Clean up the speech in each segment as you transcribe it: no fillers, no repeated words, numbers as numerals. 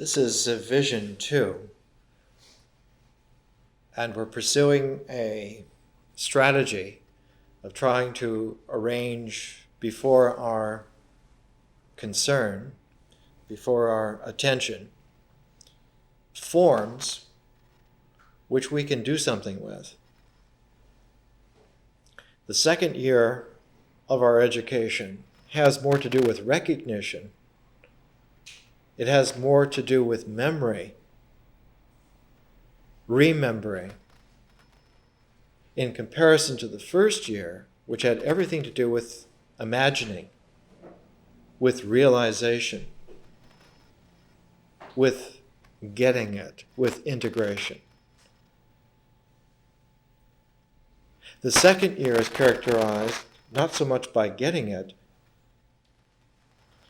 This is Vision 2, and we're pursuing a strategy of trying to arrange before our concern, before our attention, forms which we can do something with. The second year of our education has more to do with recognition. It has more to do with memory, remembering, in comparison to the first year, which had everything to do with imagining, with realization, with getting it, with integration. The second year is characterized not so much by getting it,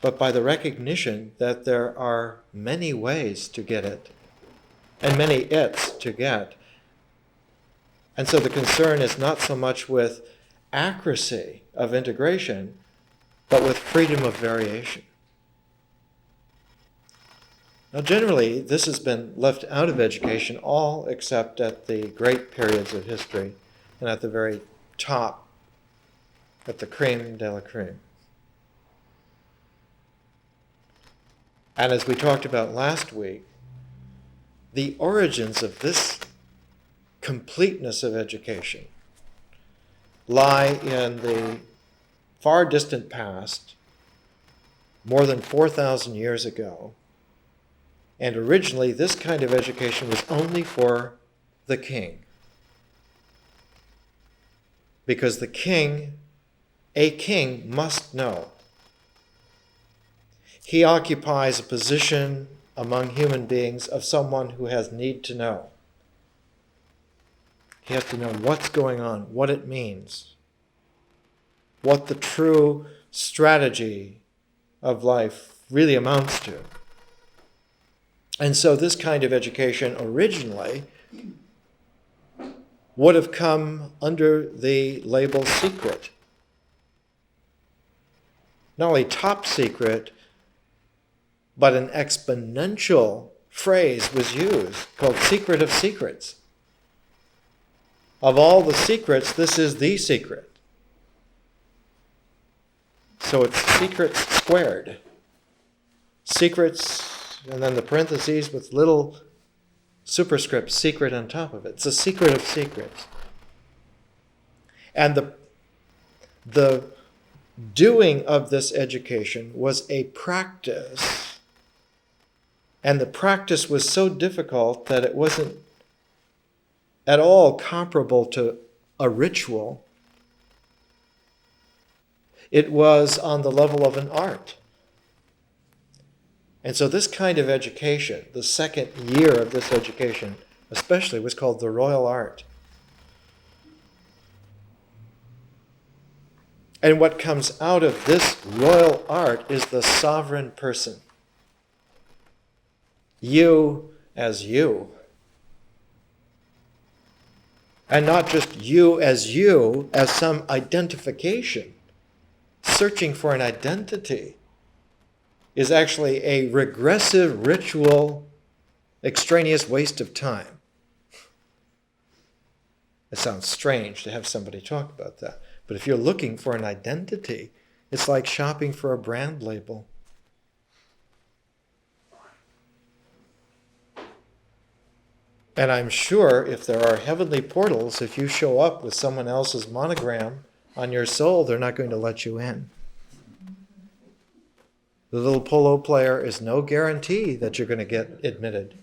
but by the recognition that there are many ways to get it, and many it's to get. And so the concern is not so much with accuracy of integration, but with freedom of variation. Now generally, this has been left out of education, all except at the great periods of history, and at the very top, at the creme de la creme. And as we talked about last week, the origins of this completeness of education lie in the far distant past, more than 4,000 years ago. And originally, this kind of education was only for the king. Because a king must know. He occupies a position among human beings of someone who has need to know. He has to know what's going on, what it means, what the true strategy of life really amounts to. And so this kind of education originally would have come under the label secret. Not only top secret, but an exponential phrase was used called secret of secrets. Of all the secrets, this is the secret. So it's secrets squared. Secrets, and then the parentheses with little superscript secret on top of it. It's a secret of secrets. And the doing of this education was a practice. And the practice was so difficult that it wasn't at all comparable to a ritual. It was on the level of an art. And so this kind of education, the second year of this education especially, was called the royal art. And what comes out of this royal art is the sovereign person. You as you. And not just you as some identification. Searching for an identity is actually a regressive ritual, extraneous waste of time. It sounds strange to have somebody talk about that. But if you're looking for an identity, it's like shopping for a brand label. And I'm sure if there are heavenly portals, if you show up with someone else's monogram on your soul, they're not going to let you in. The little polo player is no guarantee that you're going to get admitted.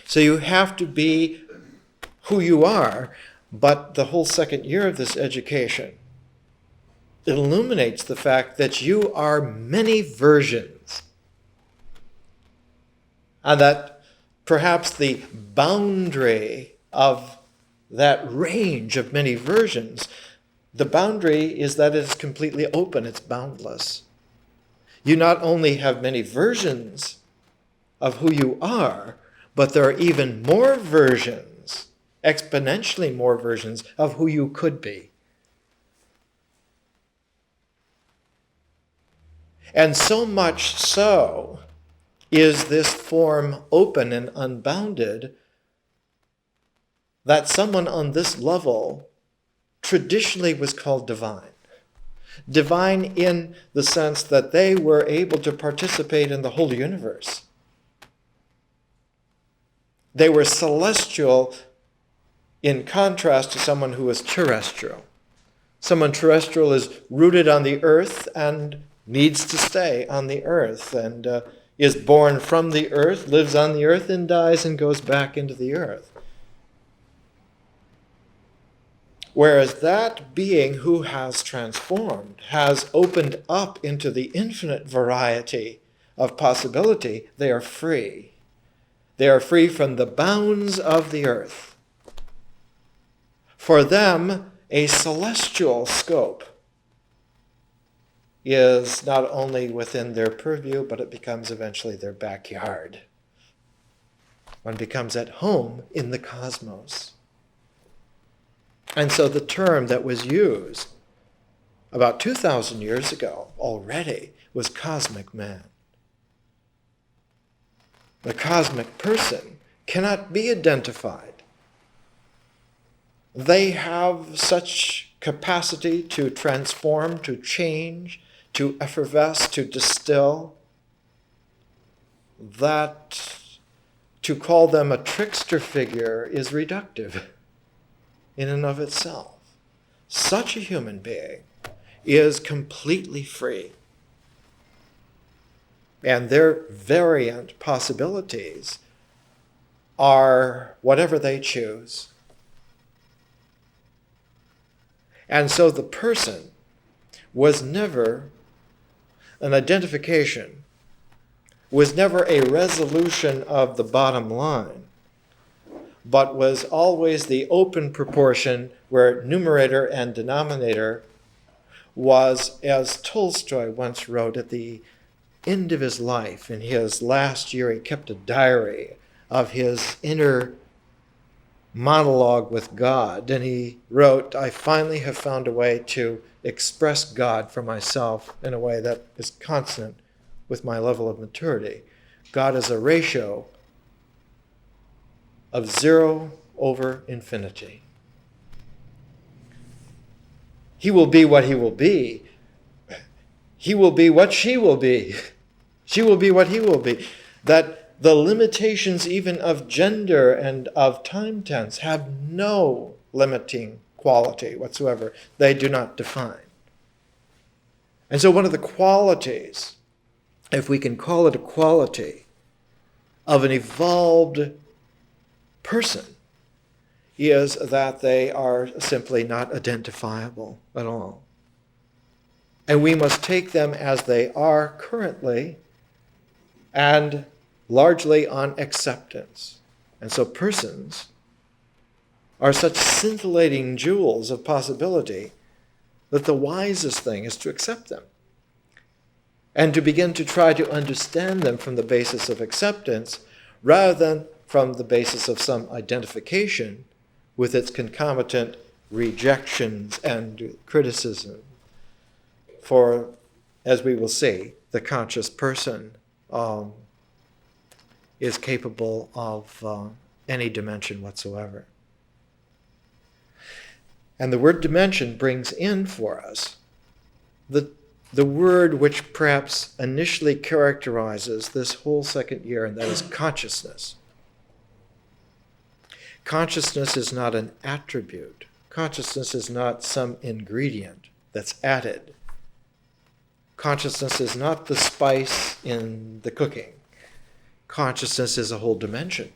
So you have to be who you are, but the whole second year of this education illuminates the fact that you are many versions. And that perhaps the boundary of that range of many versions, the boundary is that it is completely open, it's boundless. You not only have many versions of who you are, but there are even more versions, exponentially more versions of who you could be. And so much so is this form open and unbounded that someone on this level traditionally was called divine. Divine in the sense that they were able to participate in the whole universe. They were celestial in contrast to someone who was terrestrial. Someone terrestrial is rooted on the earth and needs to stay on the earth and is born from the earth, lives on the earth, and dies and goes back into the earth. Whereas that being who has transformed, has opened up into the infinite variety of possibility, they are free. They are free from the bounds of the earth. For them, a celestial scope is not only within their purview, but it becomes eventually their backyard. One becomes at home in the cosmos. And so the term that was used about 2,000 years ago already was cosmic man. The cosmic person cannot be identified. They have such capacity to transform, to change, to effervesce, to distill, that to call them a trickster figure is reductive in and of itself. Such a human being is completely free. And their variant possibilities are whatever they choose. And so the person was never an identification, was never a resolution of the bottom line, but was always the open proportion where numerator and denominator was, as Tolstoy once wrote at the end of his life. In his last year, he kept a diary of his inner monologue with God, and he wrote, "I finally have found a way to express God for myself in a way that is consonant with my level of maturity. God is a ratio of 0 over infinity. He will be what he will be. He will be what she will be. She will be what he will be." That the limitations even of gender and of time tense have no limiting quality whatsoever. They do not define. And so one of the qualities, if we can call it a quality, of an evolved person is that they are simply not identifiable at all. And we must take them as they are currently and largely on acceptance. And so persons are such scintillating jewels of possibility that the wisest thing is to accept them and to begin to try to understand them from the basis of acceptance rather than from the basis of some identification with its concomitant rejections and criticism. For, as we will see, the conscious person is capable of any dimension whatsoever. And the word dimension brings in for us the word which perhaps initially characterizes this whole second year, and that is consciousness. Consciousness is not an attribute. Consciousness is not some ingredient that's added. Consciousness is not the spice in the cooking. Consciousness is a whole dimension.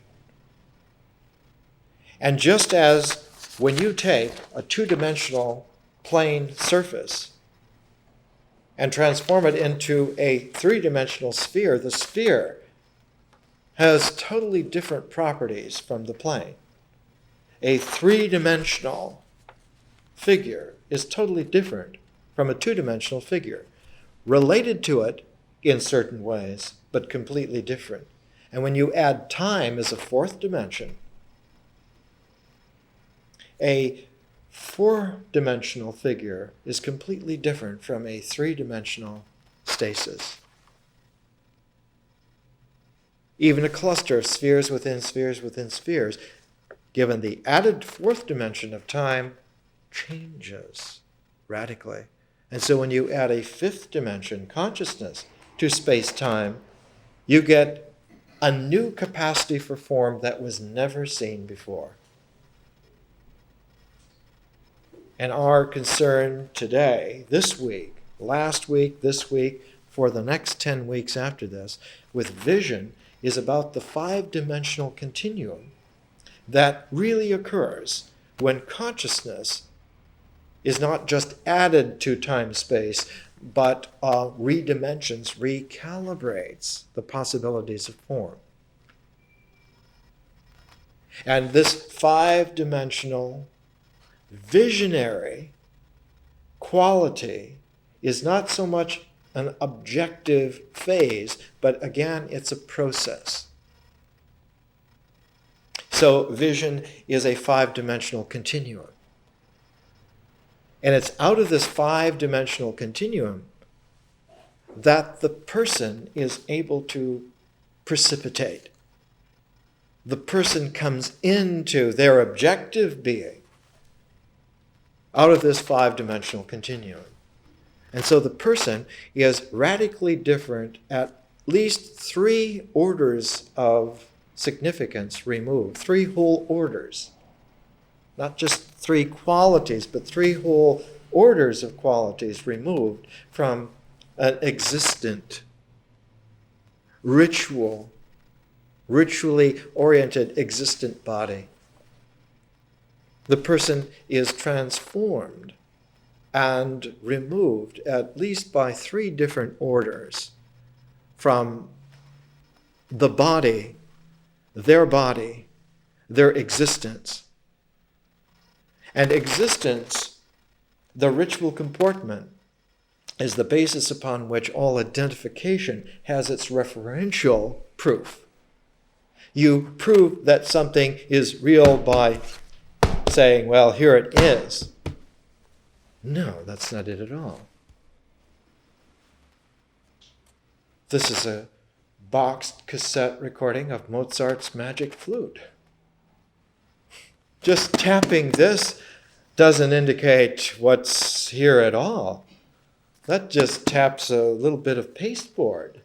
And just as when you take a two-dimensional plane surface and transform it into a three-dimensional sphere, the sphere has totally different properties from the plane. A three-dimensional figure is totally different from a two-dimensional figure, related to it in certain ways, but completely different. And when you add time as a fourth dimension, a four-dimensional figure is completely different from a three-dimensional stasis. even a cluster of spheres within spheres within spheres, given the added fourth dimension of time, changes radically. And so when you add a fifth dimension, consciousness, to space-time, you get a new capacity for form that was never seen before. And our concern today, this week, last week, this week, for the next 10 weeks after this, with vision, is about the five-dimensional continuum that really occurs when consciousness is not just added to time-space, but redimensions, recalibrates the possibilities of form. And this five-dimensional visionary quality is not so much an objective phase, but again, it's a process. So vision is a five-dimensional continuum. And it's out of this five-dimensional continuum that the person is able to precipitate. The person comes into their objective being out of this five-dimensional continuum. And so the person is radically different at least three orders of significance removed, three whole orders. Not just three qualities, but three whole orders of qualities removed from an existent, ritually oriented existent body. The person is transformed and removed at least by three different orders from the body, their existence. And existence, the ritual comportment, is the basis upon which all identification has its referential proof. You prove that something is real by saying, well, here it is. No, that's not it at all. This is a boxed cassette recording of Mozart's Magic Flute. Just tapping this doesn't indicate what's here at all. That just taps a little bit of pasteboard.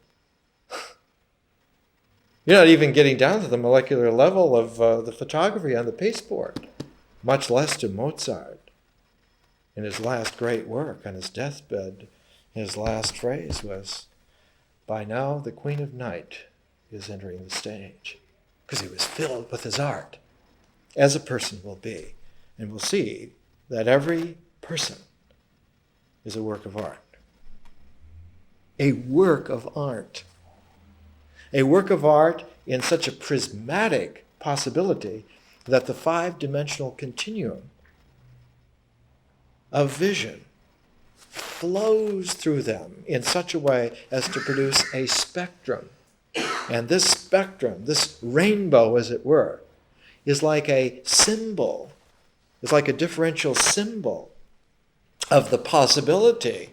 You're not even getting down to the molecular level of the photography on the pasteboard, much less to Mozart. In his last great work, on his deathbed, his last phrase was, "By now the Queen of Night is entering the stage," because he was filled with his art, as a person will be. And we'll see that every person is a work of art. A work of art. A work of art in such a prismatic possibility that the five-dimensional continuum of vision flows through them in such a way as to produce a spectrum. And this spectrum, this rainbow as it were, is like a symbol, is like a differential symbol of the possibility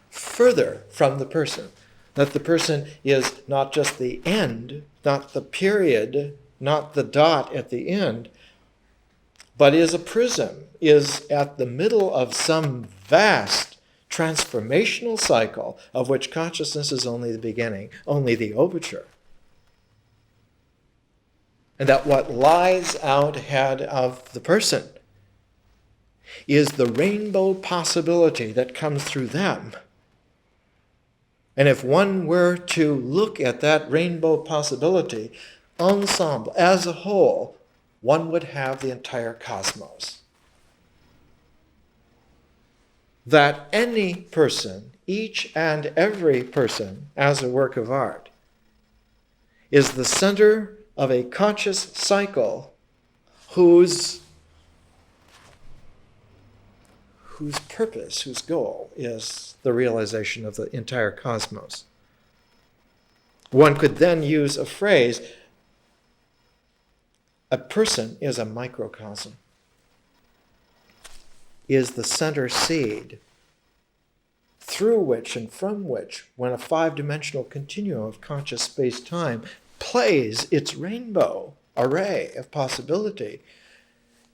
further from the person. That the person is not just the end, not the period, not the dot at the end, but is a prism, is at the middle of some vast transformational cycle of which consciousness is only the beginning, only the overture. And that what lies out ahead of the person is the rainbow possibility that comes through them. And if one were to look at that rainbow possibility ensemble, as a whole, one would have the entire cosmos. That any person, each and every person, as a work of art, is the center of a conscious cycle whose purpose, whose goal is the realization of the entire cosmos. One could then use a phrase, a person is a microcosm, is the center seed through which and from which, when a five-dimensional continuum of conscious space-time plays its rainbow array of possibility.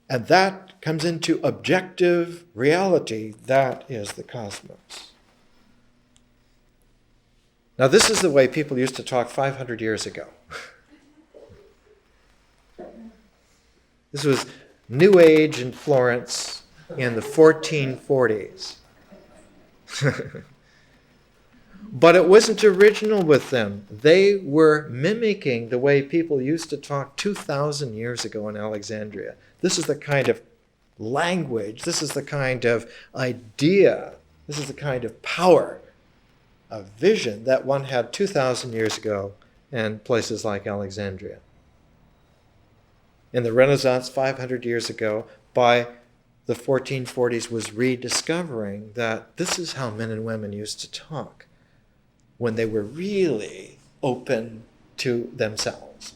And that comes into objective reality. That is the cosmos. Now, this is the way people used to talk 500 years ago. This was New Age in Florence in the 1440s. But it wasn't original with them. They were mimicking the way people used to talk 2,000 years ago in Alexandria. This is the kind of language, this is the kind of idea, this is the kind of power of vision that one had 2,000 years ago in places like Alexandria. In the Renaissance 500 years ago, by the 1440s, was rediscovering that this is how men and women used to talk when they were really open to themselves.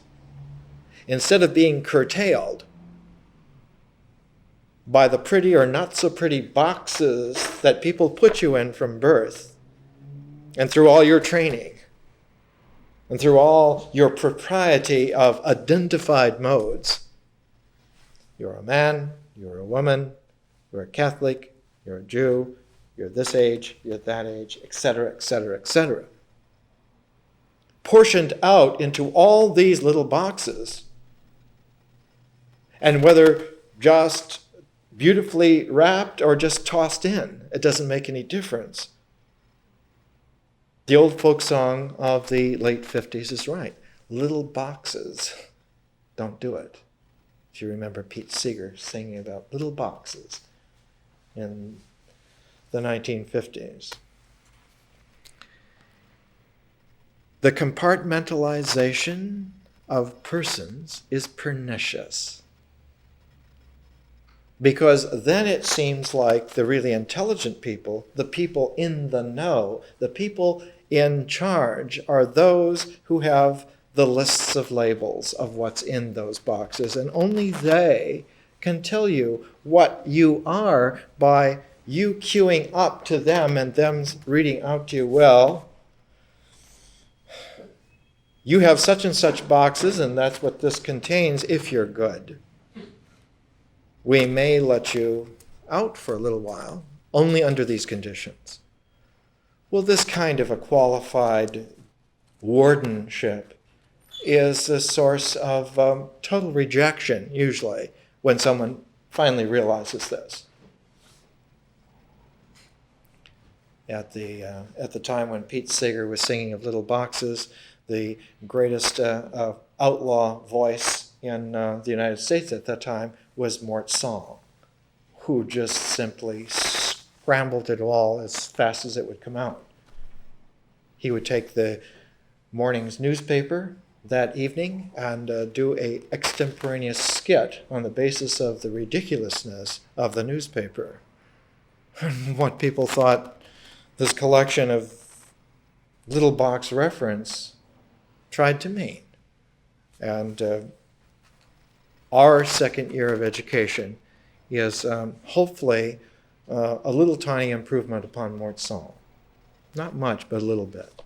Instead of being curtailed by the pretty or not so pretty boxes that people put you in from birth, and through all your training, and through all your propriety of identified modes. You're a man, you're a woman, you're a Catholic, you're a Jew, you're this age, you're that age, etc., etc., etc. Portioned out into all these little boxes. And whether just beautifully wrapped or just tossed in, it doesn't make any difference. The old folk song of the late 50s is right. Little boxes don't do it. If you remember Pete Seeger singing about little boxes in the 1950s. The compartmentalization of persons is pernicious, because then it seems like the really intelligent people, the people in the know, the people in charge, are those who have the lists of labels of what's in those boxes, and only they can tell you what you are by you queuing up to them and them reading out to you, well, you have such and such boxes, and that's what this contains if you're good. We may let you out for a little while, only under these conditions. Well, this kind of a qualified wardenship is a source of total rejection, usually, when someone finally realizes this. At the time when Pete Seeger was singing of Little Boxes, the greatest outlaw voice in the United States at that time was Mort Saul, who just simply scrambled it all as fast as it would come out. He would take the morning's newspaper that evening and do a extemporaneous skit on the basis of the ridiculousness of the newspaper. What people thought this collection of little box reference tried to mean. And our second year of education is hopefully a little tiny improvement upon Mort Saul. Not much, but a little bit.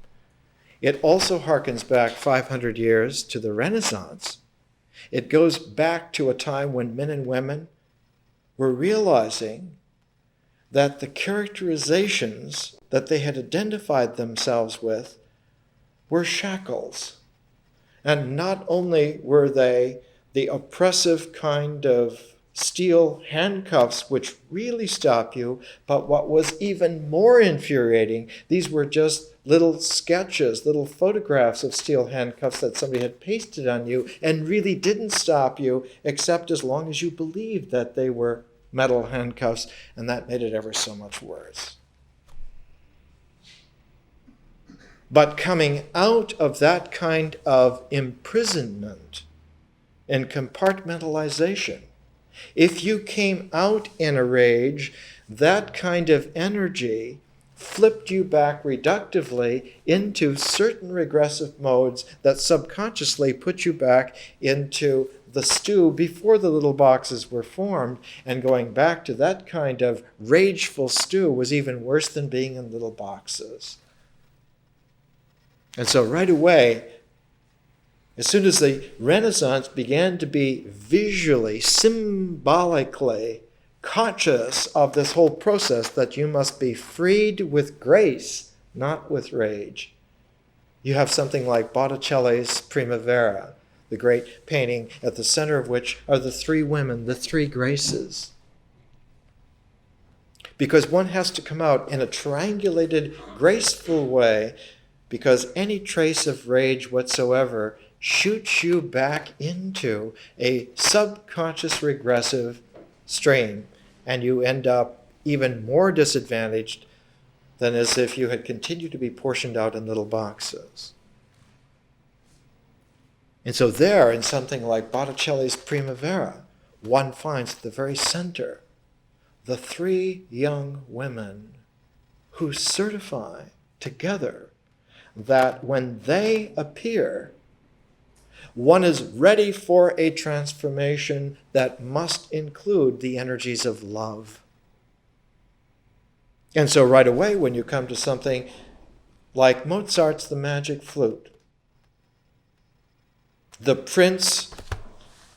It also harkens back 500 years to the Renaissance. It goes back to a time when men and women were realizing that the characterizations that they had identified themselves with were shackles. And not only were they the oppressive kind of steel handcuffs which really stop you, but what was even more infuriating, these were just little sketches, little photographs of steel handcuffs that somebody had pasted on you and really didn't stop you except as long as you believed that they were metal handcuffs, and that made it ever so much worse. But coming out of that kind of imprisonment and compartmentalization, if you came out in a rage, that kind of energy flipped you back reductively into certain regressive modes that subconsciously put you back into the stew before the little boxes were formed, and going back to that kind of rageful stew was even worse than being in little boxes. And so right away, As soon as the Renaissance began to be visually, symbolically conscious of this whole process that you must be freed with grace, not with rage, you have something like Botticelli's Primavera, the great painting at the center of which are the three women, the three graces. Because one has to come out in a triangulated, graceful way, because any trace of rage whatsoever shoots you back into a subconscious regressive stream, and you end up even more disadvantaged than as if you had continued to be portioned out in little boxes. And so there, in something like Botticelli's Primavera, one finds at the very center the three young women who certify together that when they appear, one is ready for a transformation that must include the energies of love. And so right away, when you come to something like Mozart's The Magic Flute, the prince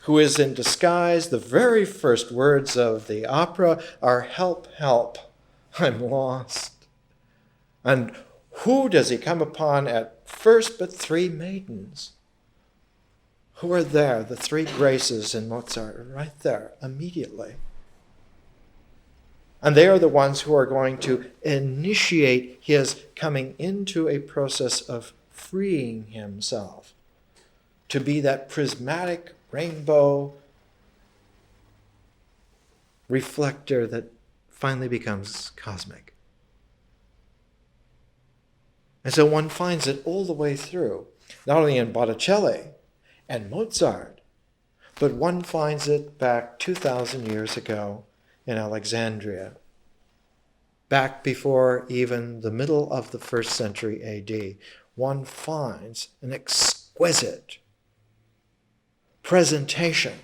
who is in disguise, the very first words of the opera are, "Help, help, I'm lost." And who does he come upon at first but three maidens? Who are there? The three graces in Mozart are right there immediately. And they are the ones who are going to initiate his coming into a process of freeing himself to be that prismatic rainbow reflector that finally becomes cosmic. And so one finds it all the way through, not only in Botticelli and Mozart, but one finds it back 2,000 years ago in Alexandria, back before even the middle of the 1st century AD. One finds an exquisite presentation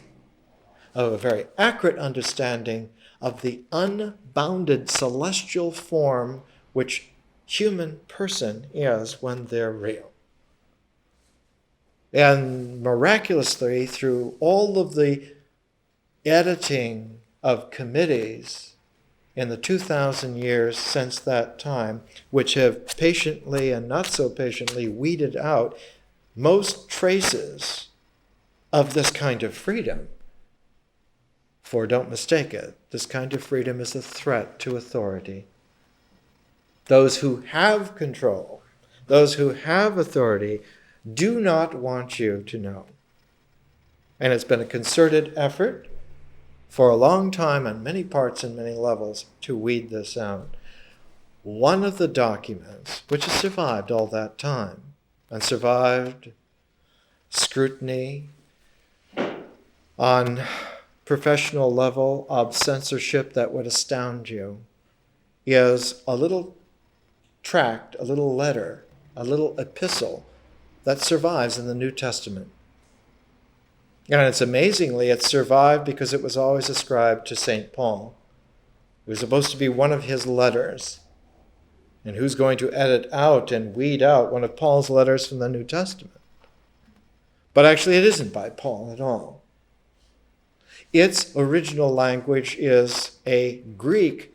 of a very accurate understanding of the unbounded celestial form which human person is when they're real. And miraculously, through all of the editing of committees in the 2,000 years since that time, which have patiently and not so patiently weeded out most traces of this kind of freedom. For don't mistake it, this kind of freedom is a threat to authority. Those who have control, those who have authority, do not want you to know. And it's been a concerted effort for a long time on many parts and many levels to weed this out. One of the documents, which has survived all that time, and survived scrutiny on professional level of censorship that would astound you, is a little tract, a little letter, a little epistle that survives in the New Testament. And it's amazingly, it survived because it was always ascribed to St. Paul. It was supposed to be one of his letters. And who's going to edit out and weed out one of Paul's letters from the New Testament? But actually it isn't by Paul at all. Its original language is a Greek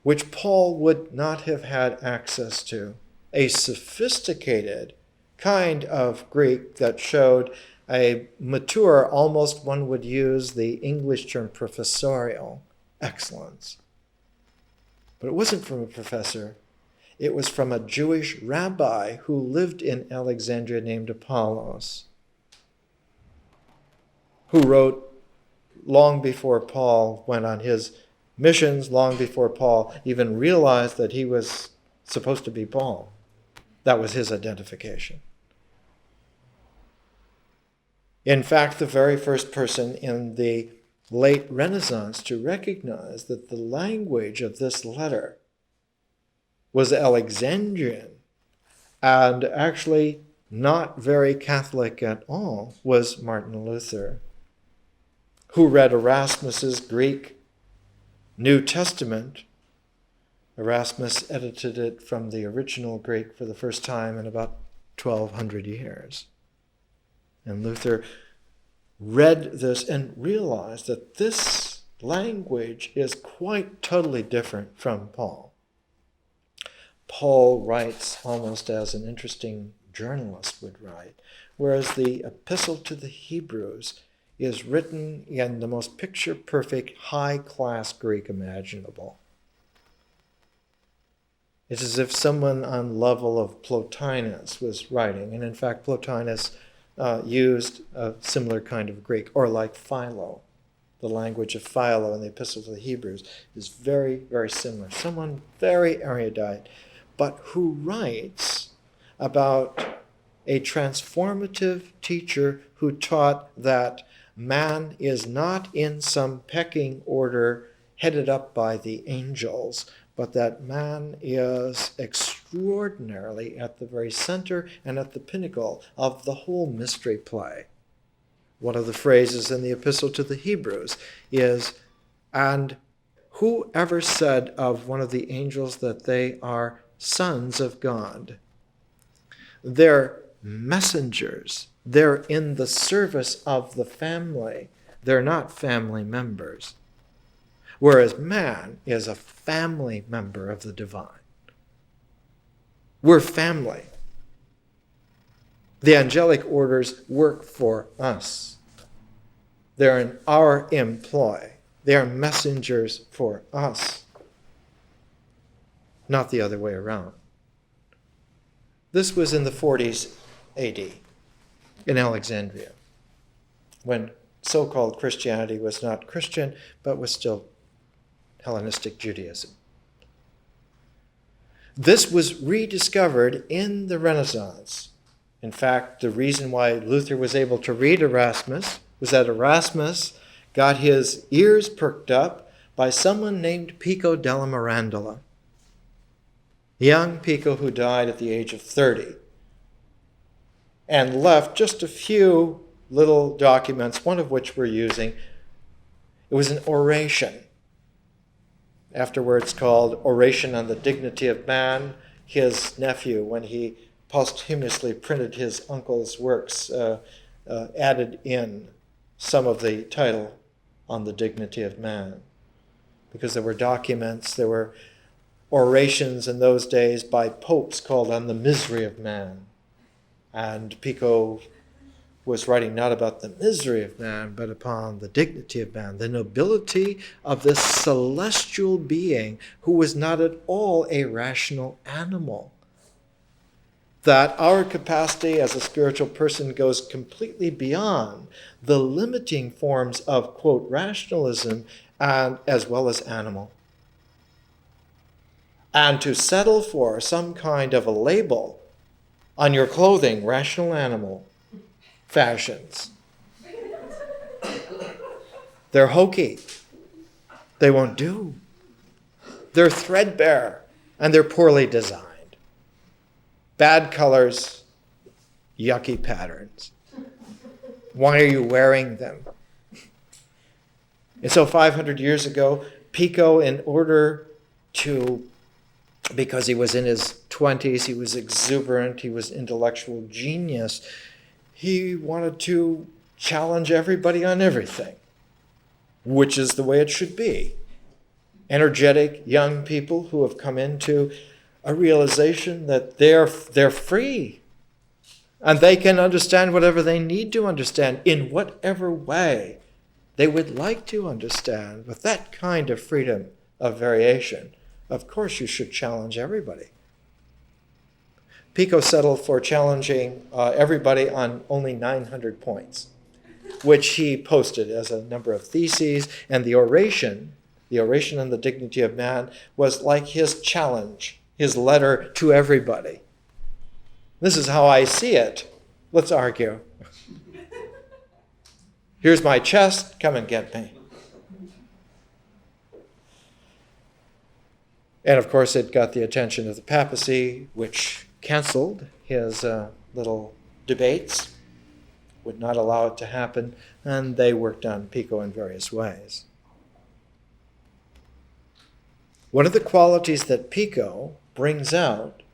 which Paul would not have had access to, a sophisticated kind of Greek that showed a mature, almost one would use the English term professorial excellence. But it wasn't from a professor. It was from a Jewish rabbi who lived in Alexandria named Apollos, who wrote long before Paul went on his missions, long before Paul even realized that he was supposed to be Paul. That was his identification. In fact, the very first person in the late Renaissance to recognize that the language of this letter was Alexandrian and actually not very Catholic at all was Martin Luther, who read Erasmus's Greek New Testament. Erasmus edited it from the original Greek for the first time in about 1,200 years. And Luther read this and realized that this language is quite totally different from Paul. Paul writes almost as an interesting journalist would write, whereas the epistle to the Hebrews is written in the most picture-perfect, high-class Greek imaginable. It's as if someone on level of Plotinus was writing, and in fact Plotinus used a similar kind of Greek, or like Philo. The language of Philo in the Epistle to the Hebrews is very, very similar. Someone very erudite, but who writes about a transformative teacher who taught that man is not in some pecking order headed up by the angels, but that man is extraordinarily at the very center and at the pinnacle of the whole mystery play. One of the phrases in the Epistle to the Hebrews is, "And whoever said of one of the angels that they are sons of God?" They're messengers. They're in the service of the family. They're not family members. Whereas man is a family member of the divine. We're family. The angelic orders work for us. They're in our employ. They are messengers for us, not the other way around. This was in the 40s AD in Alexandria, when so-called Christianity was not Christian, but was still Hellenistic Judaism. This was rediscovered in the Renaissance. In fact, the reason why Luther was able to read Erasmus was that Erasmus got his ears perked up by someone named Pico della Mirandola, young Pico who died at the age of 30 and left just a few little documents, one of which we're using. It was an oration, afterwards called Oration on the Dignity of Man. His nephew, when he posthumously printed his uncle's works, added in some of the title on the dignity of man, because there were documents, there were orations in those days by popes called On the Misery of Man. And Pico was writing not about the misery of man, but upon the dignity of man, the nobility of this celestial being who was not at all a rational animal. That our capacity as a spiritual person goes completely beyond the limiting forms of, quote, rationalism, and as well as animal. And to settle for some kind of a label on your clothing, rational animal fashions. They're hokey. They won't do. They're threadbare, and they're poorly designed. Bad colors, yucky patterns. Why are you wearing them? And so 500 years ago, Pico, in order to, because he was in his 20s, he was exuberant, he was intellectual genius, he wanted to challenge everybody on everything, which is the way it should be. Energetic young people who have come into a realization that they're free and they can understand whatever they need to understand in whatever way they would like to understand. With that kind of freedom of variation, of course you should challenge everybody. Pico settled for challenging everybody on only 900 points, which he posted as a number of theses, and the oration on the dignity of man, was like his challenge, his letter to everybody. This is how I see it. Let's argue. Here's my chest, come and get me. And of course it got the attention of the papacy, which canceled his little debates, would not allow it to happen, and they worked on Pico in various ways. One of the qualities that Pico brings out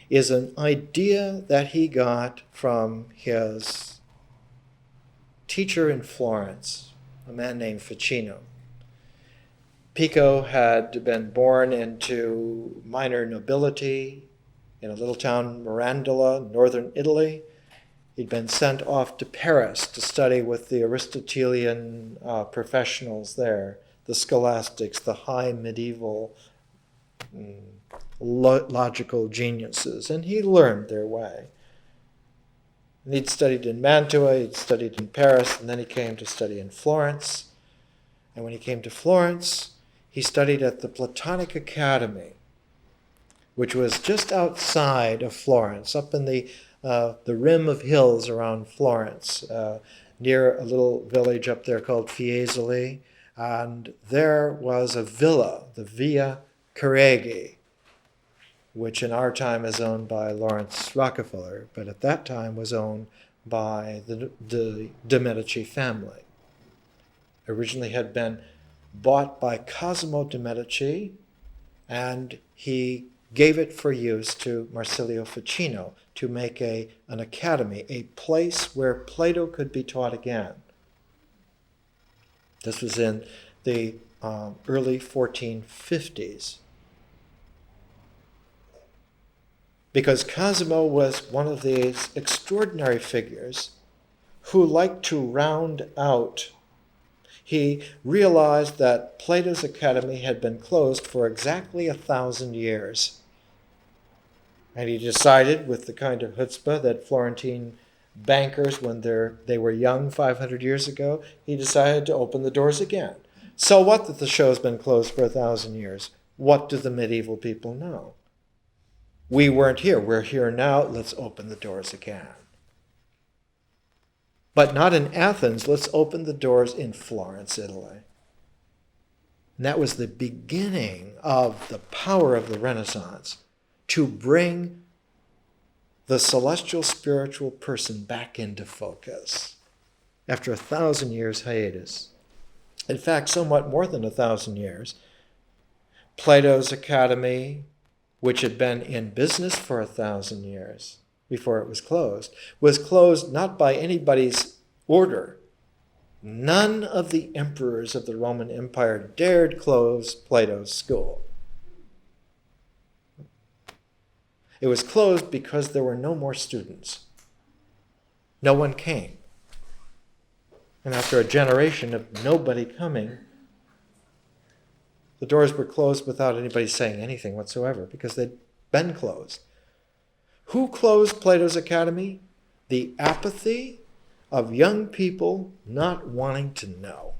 is an idea that he got from his teacher in Florence, a man named Ficino. Pico had been born into minor nobility in a little town, Mirandola, northern Italy. He'd been sent off to Paris to study with the Aristotelian professionals there, the scholastics, the high medieval logical geniuses, and he learned their way. And he'd studied in Mantua, he'd studied in Paris, and then he came to study in Florence. And when he came to Florence, he studied at the Platonic Academy, which was just outside of Florence, up in the rim of hills around Florence, near a little village up there called Fiesole. And there was a villa, the Via Carreghi, which in our time is owned by Lawrence Rockefeller, but at that time was owned by the de Medici family. Originally had been bought by Cosimo de Medici, and he gave it for use to Marsilio Ficino to make an academy, a place where Plato could be taught again. This was in the early 1450s. Because Cosimo was one of these extraordinary figures who liked to round out. He realized that Plato's academy had been closed for exactly 1,000 years. And he decided, with the kind of chutzpah that Florentine bankers, when they were young 500 years ago, he decided to open the doors again. So what that the show's been closed for 1,000 years? What do the medieval people know? We weren't here. We're here now. Let's open the doors again. But not in Athens. Let's open the doors in Florence, Italy. And that was the beginning of the power of the Renaissance, to bring the celestial spiritual person back into focus after 1,000 years hiatus. In fact, somewhat more than 1,000 years. Plato's academy, which had been in business for 1,000 years before it was closed not by anybody's order. None of the emperors of the Roman Empire dared close Plato's school. It was closed because there were no more students. No one came. And after a generation of nobody coming, the doors were closed without anybody saying anything whatsoever because they'd been closed. Who closed Plato's academy? The apathy of young people not wanting to know.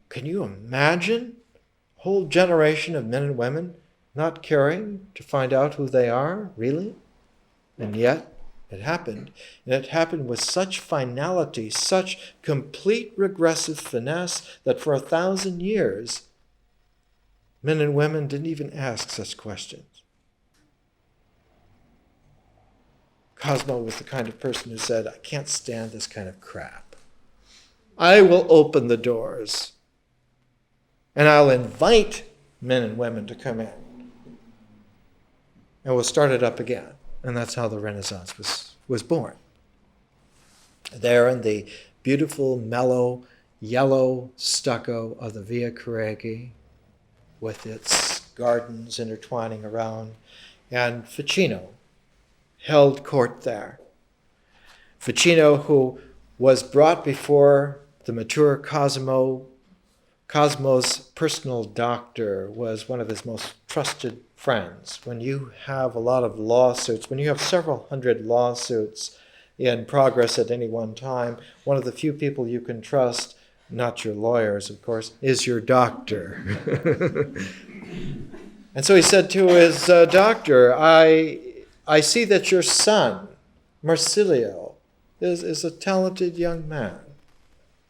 Can you imagine a whole generation of men and women not caring to find out who they are, really? And yet, it happened. And it happened with such finality, such complete regressive finesse, that for 1,000 years, men and women didn't even ask such questions. Cosmo was the kind of person who said, I can't stand this kind of crap. I will open the doors, and I'll invite men and women to come in. And we'll start it up again. And that's how the Renaissance was born. There in the beautiful, mellow, yellow stucco of the Via Carreghi, with its gardens intertwining around, and Ficino held court there. Ficino, who was brought before the mature Cosimo. Cosmo's personal doctor was one of his most trusted friends. When you have a lot of lawsuits, when you have several hundred lawsuits in progress at any one time, one of the few people you can trust, not your lawyers, of course, is your doctor. And so he said to his doctor, I see that your son, Marsilio, is a talented young man.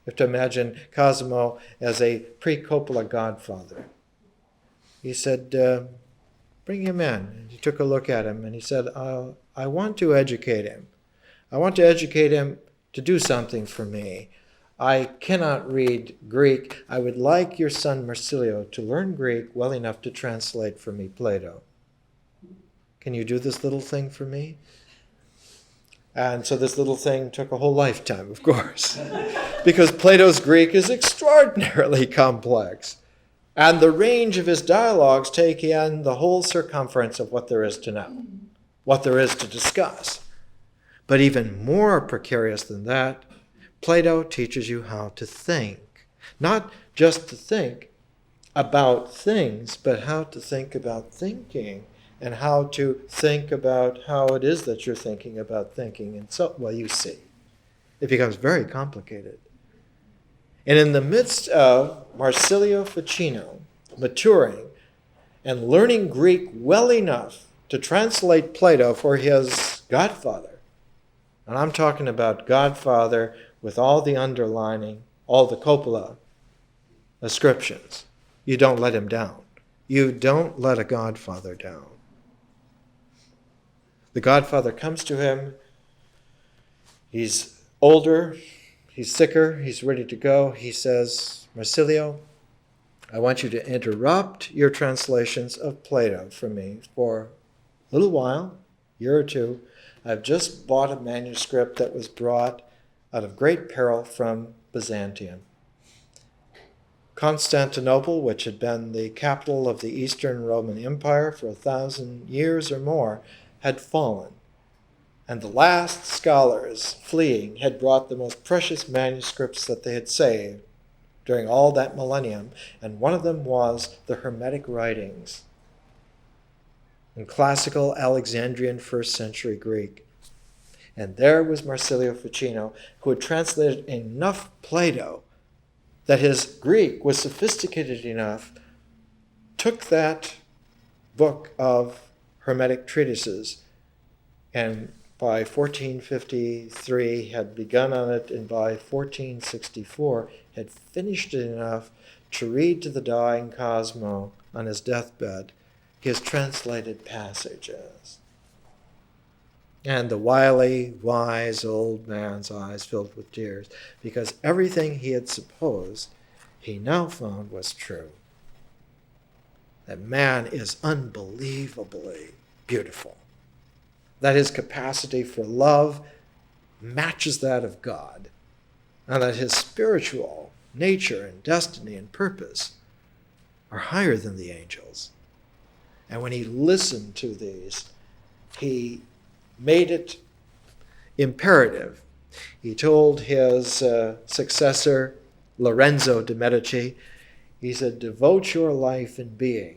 You have to imagine Cosimo as a pre-Coppola godfather. He said, bring him in. And he took a look at him and he said, I want to educate him. I want to educate him to do something for me. I cannot read Greek. I would like your son Marsilio to learn Greek well enough to translate for me Plato. Can you do this little thing for me? And so this little thing took a whole lifetime, of course. because Plato's Greek is extraordinarily complex. And the range of his dialogues take in the whole circumference of what there is to know, what there is to discuss. But even more precarious than that, Plato teaches you how to think. Not just to think about things, but how to think about thinking, and how to think about how it is that you're thinking about thinking. And so, well, you see, it becomes very complicated. And in the midst of Marsilio Ficino maturing and learning Greek well enough to translate Plato for his godfather, and I'm talking about godfather with all the underlining, all the Coppola ascriptions, you don't let him down. You don't let a godfather down. The godfather comes to him. He's older. He's sicker. He's ready to go. He says, Marsilio, I want you to interrupt your translations of Plato for me for a little while, a year or two. I've just bought a manuscript that was brought out of great peril from Byzantium. Constantinople, which had been the capital of the Eastern Roman Empire for 1,000 years or more, had fallen. And the last scholars fleeing had brought the most precious manuscripts that they had saved during all that millennium, and one of them was the Hermetic writings in classical Alexandrian first century Greek. And there was Marsilio Ficino, who had translated enough Plato that his Greek was sophisticated enough, took that book of Hermetic treatises, and by 1453 had begun on it, and by 1464 had finished it enough to read to the dying Cosmo on his deathbed his translated passages. And the wily, wise old man's eyes filled with tears, because everything he had supposed he now found was true. That man is unbelievably beautiful. That his capacity for love matches that of God, and that his spiritual nature and destiny and purpose are higher than the angels. And when he listened to these, he made it imperative. He told his successor, Lorenzo de' Medici, he said, devote your life and being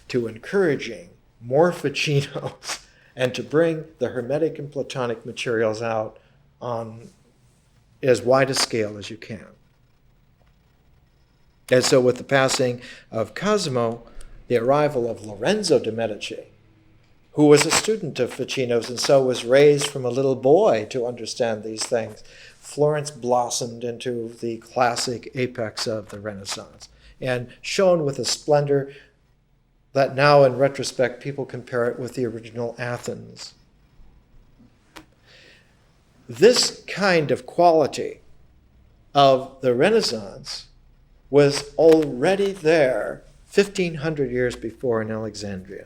to encouraging more Ficinos and to bring the Hermetic and Platonic materials out on as wide a scale as you can. And so with the passing of Cosimo, the arrival of Lorenzo de' Medici, who was a student of Ficino's and so was raised from a little boy to understand these things, Florence blossomed into the classic apex of the Renaissance and shone with a splendor that now in retrospect people compare it with the original Athens. This kind of quality of the Renaissance was already there 1,500 years before in Alexandria.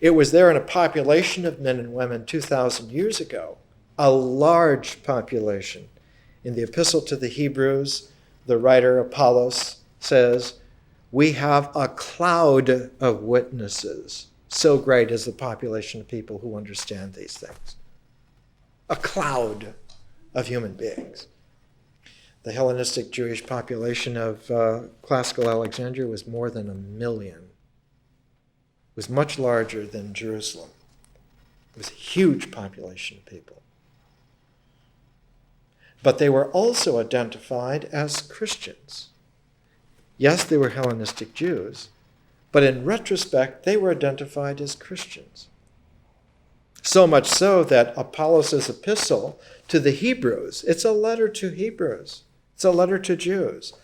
It was there in a population of men and women 2,000 years ago, a large population. In the Epistle to the Hebrews, the writer Apollos says, we have a cloud of witnesses. So great is the population of people who understand these things. A cloud of human beings. The Hellenistic Jewish population of classical Alexandria was more than 1 million. It was much larger than Jerusalem. It was a huge population of people. But they were also identified as Christians. Yes, they were Hellenistic Jews, but in retrospect, they were identified as Christians. So much so that Apollos' epistle to the Hebrews, it's a letter to Hebrews. It's a letter to Jews.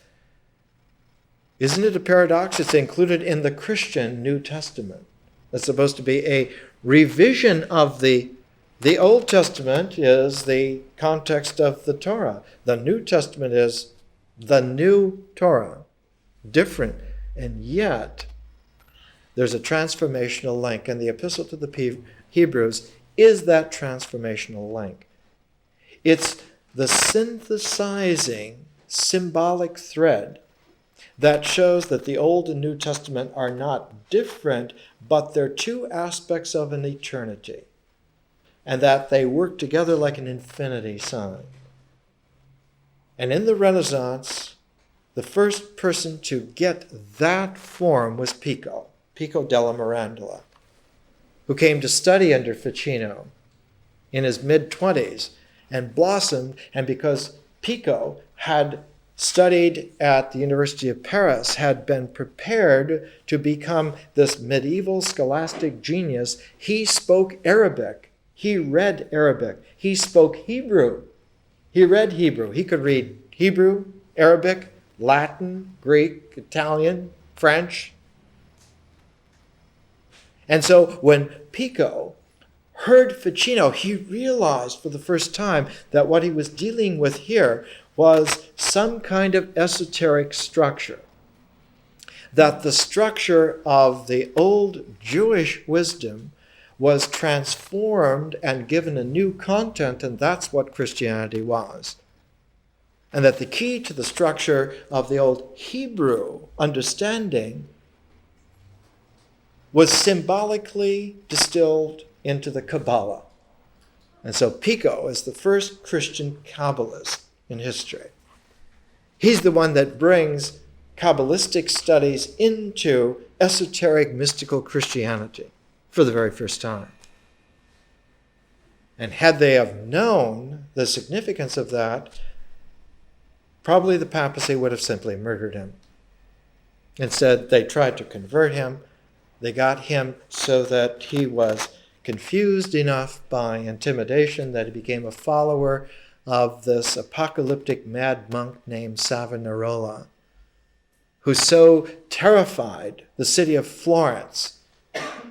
Isn't it a paradox? It's included in the Christian New Testament. It's supposed to be a revision of the Old Testament is the context of the Torah. The New Testament is the new Torah. Different, and yet there's a transformational link, and the epistle to the Hebrews is that transformational link. It's the synthesizing symbolic thread that shows that the Old and New Testament are not different, but they're two aspects of an eternity, and that they work together like an infinity sign. And in the Renaissance, the first person to get that form was Pico della Mirandola, who came to study under Ficino in his mid-20s and blossomed. And because Pico had studied at the University of Paris, had been prepared to become this medieval scholastic genius, he spoke Arabic. He read Arabic. He spoke Hebrew. He read Hebrew. He could read Hebrew, Arabic, Latin, Greek, Italian, French. And so when Pico heard Ficino, he realized for the first time that what he was dealing with here was some kind of esoteric structure. That the structure of the old Jewish wisdom was transformed and given a new content, and that's what Christianity was. And that the key to the structure of the old Hebrew understanding was symbolically distilled into the Kabbalah. And so Pico is the first Christian Kabbalist in history. He's the one that brings Kabbalistic studies into esoteric mystical Christianity for the very first time. And had they have known the significance of that, probably the papacy would have simply murdered him. Instead, they tried to convert him. They got him so that he was confused enough by intimidation that he became a follower of this apocalyptic mad monk named Savonarola, who so terrified the city of Florence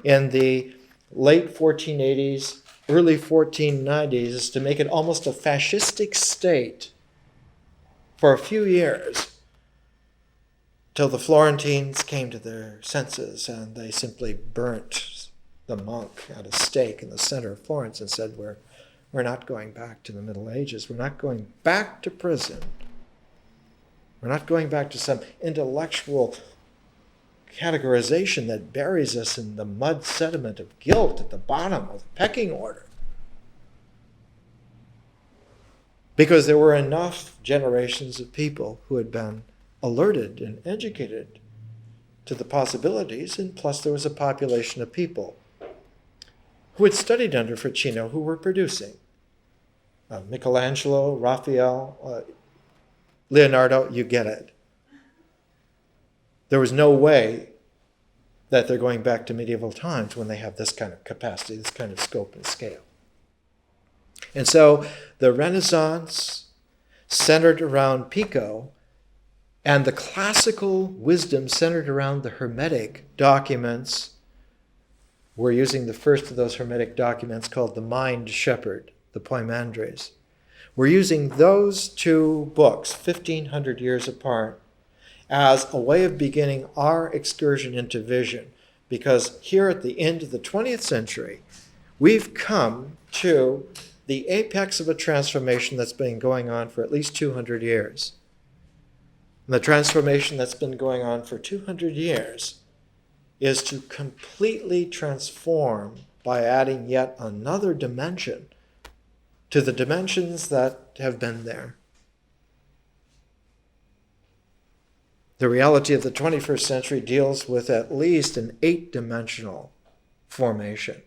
in the late 1480s, early 1490s, as to make it almost a fascistic state for a few years, till the Florentines came to their senses and they simply burnt the monk at a stake in the center of Florence and said, we're not going back to the Middle Ages. We're not going back to prison. We're not going back to some intellectual categorization that buries us in the mud sediment of guilt at the bottom of the pecking order. Because there were enough generations of people who had been alerted and educated to the possibilities, and plus there was a population of people who had studied under Ficino who were producing. Michelangelo, Raphael, Leonardo, you get it. There was no way that they're going back to medieval times when they have this kind of capacity, this kind of scope and scale. And so the Renaissance centered around Pico, and the classical wisdom centered around the Hermetic documents. We're using the first of those Hermetic documents called the Mind Shepherd, the Poimandres. We're using those two books, 1,500 years apart, as a way of beginning our excursion into vision. Because here at the end of the 20th century, we've come to the apex of a transformation that's been going on for at least 200 years. And the transformation that's been going on for 200 years is to completely transform by adding yet another dimension to the dimensions that have been there. The reality of the 21st century deals with at least an 8-dimensional formation,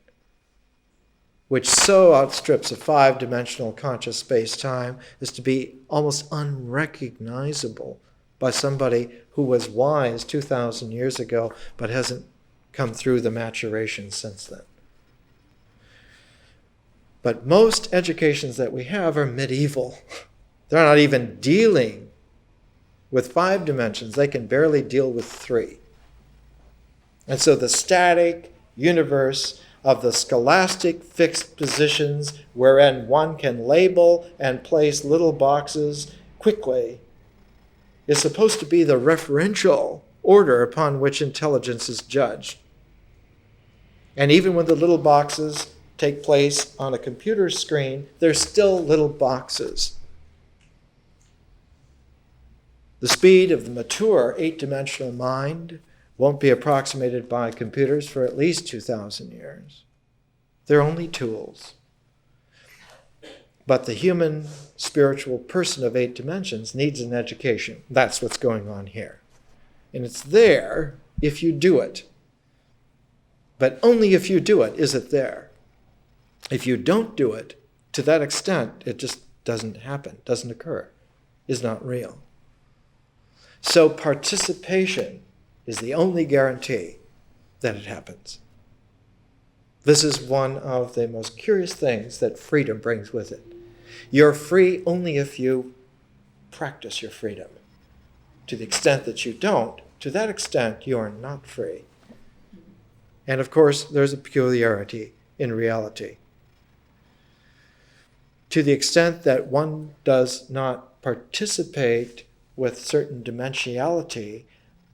which so outstrips a 5-dimensional conscious space-time as to be almost unrecognizable by somebody who was wise 2,000 years ago but hasn't come through the maturation since then. But most educations that we have are medieval. They're not even dealing with 5 dimensions. They can barely deal with 3. And so the static universe of the scholastic fixed positions wherein one can label and place little boxes quickly is supposed to be the referential order upon which intelligence is judged. And even when the little boxes take place on a computer screen, they're still little boxes. The speed of the mature eight-dimensional mind won't be approximated by computers for at least 2,000 years. They're only tools. But the human spiritual person of 8 dimensions needs an education. That's what's going on here. And it's there if you do it. But only if you do it is it there. If you don't do it, to that extent, it just doesn't happen, doesn't occur, is not real. So participation is the only guarantee that it happens. This is one of the most curious things that freedom brings with it. You're free only if you practice your freedom. To the extent that you don't, to that extent, you are not free. And of course, there's a peculiarity in reality. To the extent that one does not participate with certain dimensionality,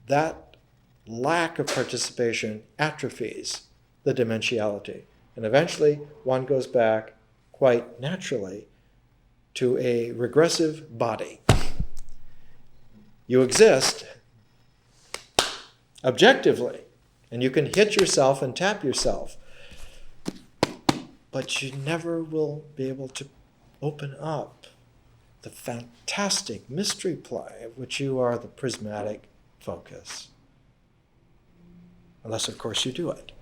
that lack of participation atrophies the dimensionality. And eventually, one goes back quite naturally to a regressive body. You exist objectively, and you can hit yourself and tap yourself, but you never will be able to open up the fantastic mystery play of which you are the prismatic focus. Unless, of course, you do it.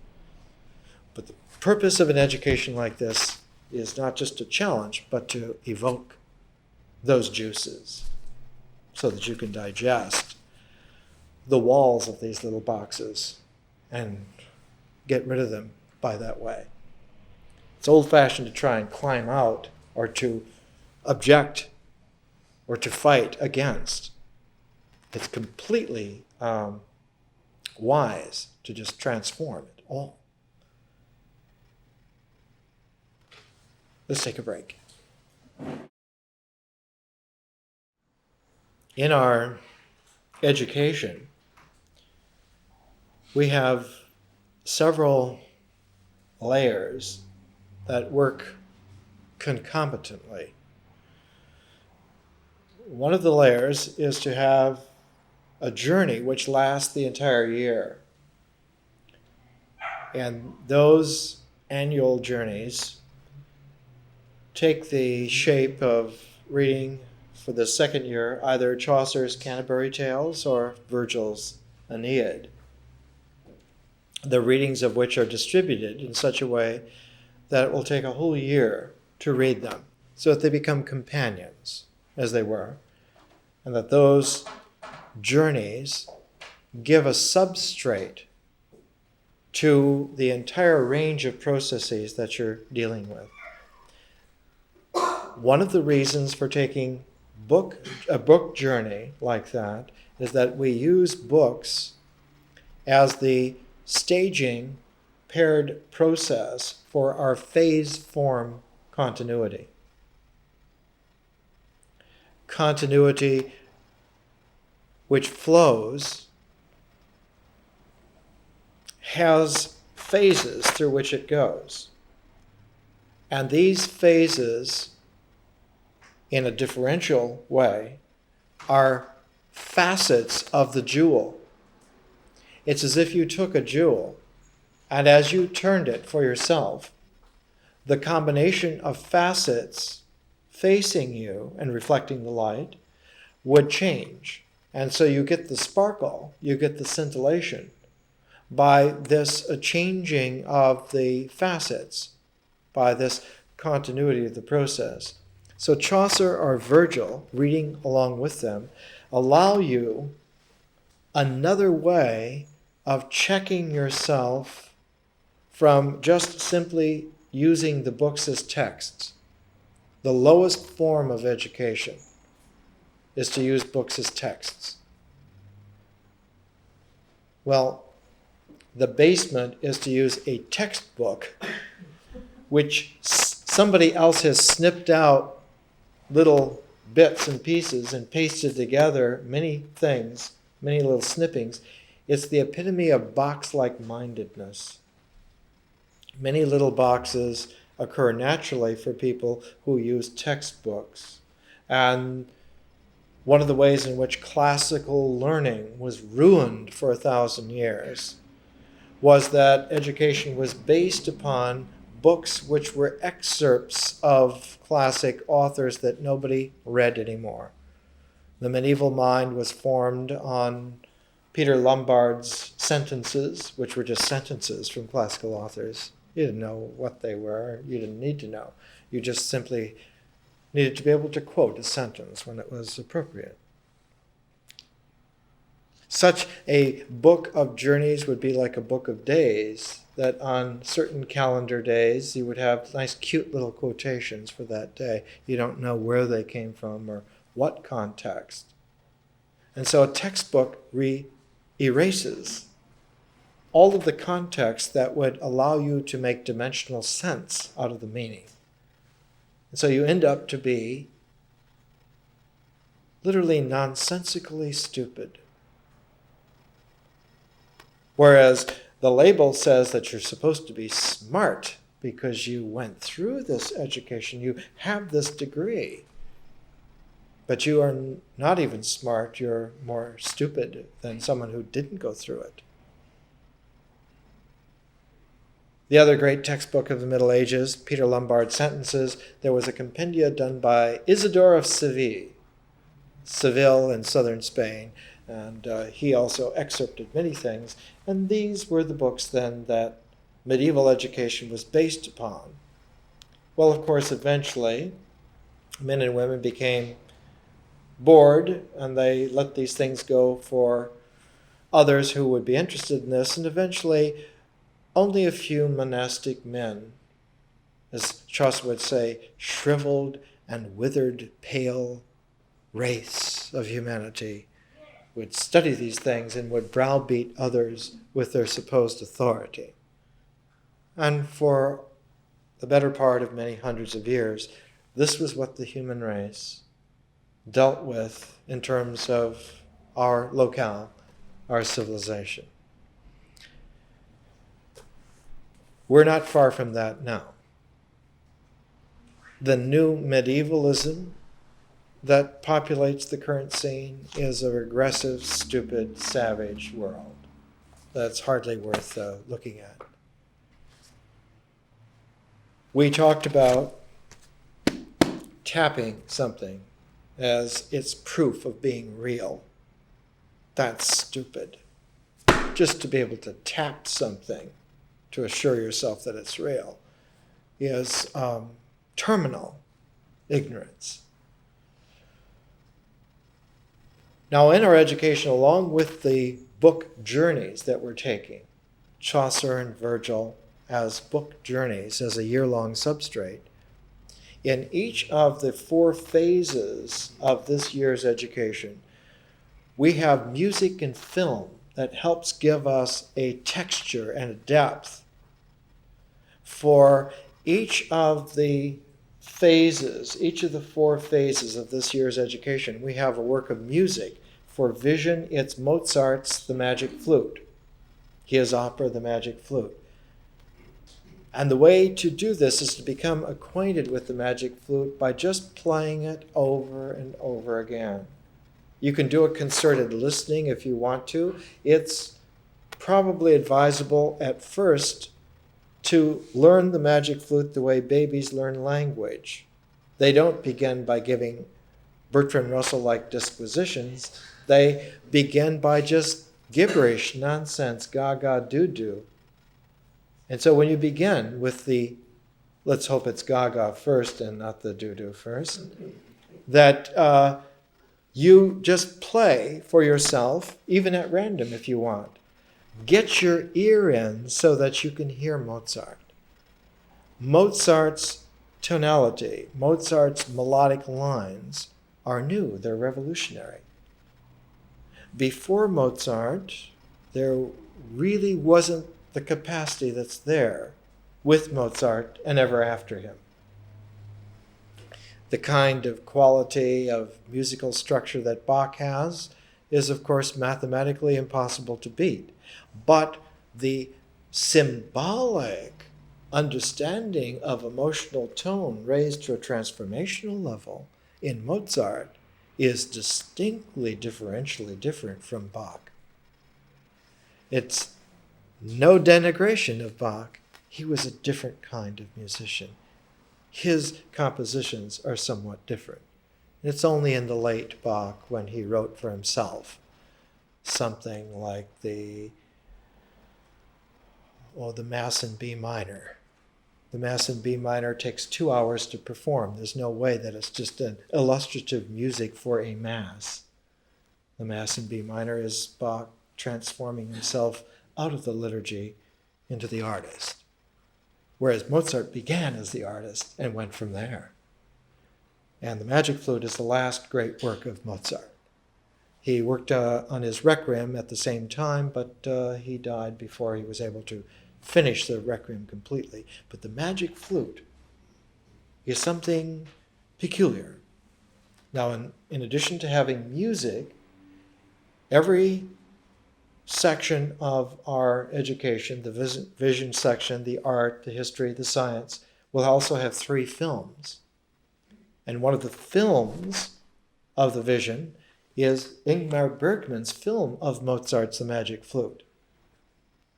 But the purpose of an education like this is not just to challenge, but to evoke those juices so that you can digest the walls of these little boxes and get rid of them by that way. It's old-fashioned to try and climb out or to object or to fight against. It's completely wise to just transform it all. Let's take a break. In our education, we have several layers that work concomitantly. One of the layers is to have a journey which lasts the entire year. And those annual journeys take the shape of reading for the second year either Chaucer's Canterbury Tales or Virgil's Aeneid, the readings of which are distributed in such a way that it will take a whole year to read them, so that they become companions, as they were, and that those journeys give a substrate to the entire range of processes that you're dealing with. One of the reasons for taking a book journey like that is that we use books as the staging paired process for our phase form continuity. Continuity which flows has phases through which it goes. And these phases, in a differential way, are facets of the jewel. It's as if you took a jewel, and as you turned it for yourself, the combination of facets facing you and reflecting the light would change. And so you get the sparkle, you get the scintillation by this changing of the facets, by this continuity of the process. So Chaucer or Virgil, reading along with them, allow you another way of checking yourself from just simply using the books as texts. The lowest form of education is to use books as texts. Well, the basement is to use a textbook which somebody else has snipped out little bits and pieces and pasted together many things, many little snippings. It's the epitome of box-like mindedness. Many little boxes occur naturally for people who use textbooks. And One of the ways in which classical learning was ruined for 1,000 years was that education was based upon books which were excerpts of classic authors that nobody read anymore. The medieval mind was formed on Peter Lombard's sentences, which were just sentences from classical authors. You didn't know what they were. You didn't need to know. You just simply needed to be able to quote a sentence when it was appropriate. Such a book of journeys would be like a book of days, that on certain calendar days you would have nice cute little quotations for that day. You don't know where they came from or what context. And so a textbook erases all of the context that would allow you to make dimensional sense out of the meaning. And so you end up to be literally nonsensically stupid. Whereas the label says that you're supposed to be smart because you went through this education, you have this degree. But you are not even smart, you're more stupid than someone who didn't go through it. The other great textbook of the Middle Ages, Peter Lombard's Sentences, there was a compendia done by Isidore of Seville in southern Spain, and he also excerpted many things. And these were the books then that medieval education was based upon. Well, of course, eventually, men and women became bored, and they let these things go for others who would be interested in this, and eventually only a few monastic men, as Chaucer would say, shriveled and withered pale wraiths of humanity, would study these things and would browbeat others with their supposed authority. And for the better part of many hundreds of years, this was what the human race dealt with in terms of our locale, our civilization. We're not far from that now. The new medievalism that populates the current scene is a regressive, stupid, savage world that's hardly worth looking at. We talked about tapping something as its proof of being real. That's stupid. Just to be able to tap something to assure yourself that it's real is terminal ignorance. Now, in our education, along with the book journeys that we're taking, Chaucer and Virgil as book journeys, as a year-long substrate, in each of the 4 phases of this year's education, we have music and film that helps give us a texture and a depth. For each of the phases, each of the 4 phases of this year's education, we have a work of music. For vision, it's Mozart's The Magic Flute, his opera, The Magic Flute. And the way to do this is to become acquainted with the magic flute by just playing it over and over again. You can do a concerted listening if you want to. It's probably advisable at first to learn the magic flute the way babies learn language. They don't begin by giving Bertrand Russell-like disquisitions. They begin by just gibberish, nonsense, gaga, doo-doo. And so when you begin with the, let's hope it's gaga first and not the doo-doo first, that you just play for yourself, even at random if you want. Get your ear in so that you can hear Mozart. Mozart's tonality, Mozart's melodic lines are new, they're revolutionary. Before Mozart, there really wasn't the capacity that's there with Mozart and ever after him. The kind of quality of musical structure that Bach has is, of course, mathematically impossible to beat. But the symbolic understanding of emotional tone raised to a transformational level in Mozart is distinctly differentially different from Bach. It's no denigration of Bach. He was a different kind of musician. His compositions are somewhat different. It's only in the late Bach when he wrote for himself something like the Mass in B minor. The Mass in B minor takes 2 hours to perform. There's no way that it's just an illustrative music for a Mass. The Mass in B minor is Bach transforming himself out of the liturgy into the artist. Whereas Mozart began as the artist and went from there. And the Magic Flute is the last great work of Mozart. He worked on his Requiem at the same time, but he died before he was able to finish the Requiem completely. But the Magic Flute is something peculiar. Now, in addition to having music, every section of our education, the vision section, the art, the history, the science, will also have 3 films. And one of the films of the vision is Ingmar Bergman's film of Mozart's The Magic Flute.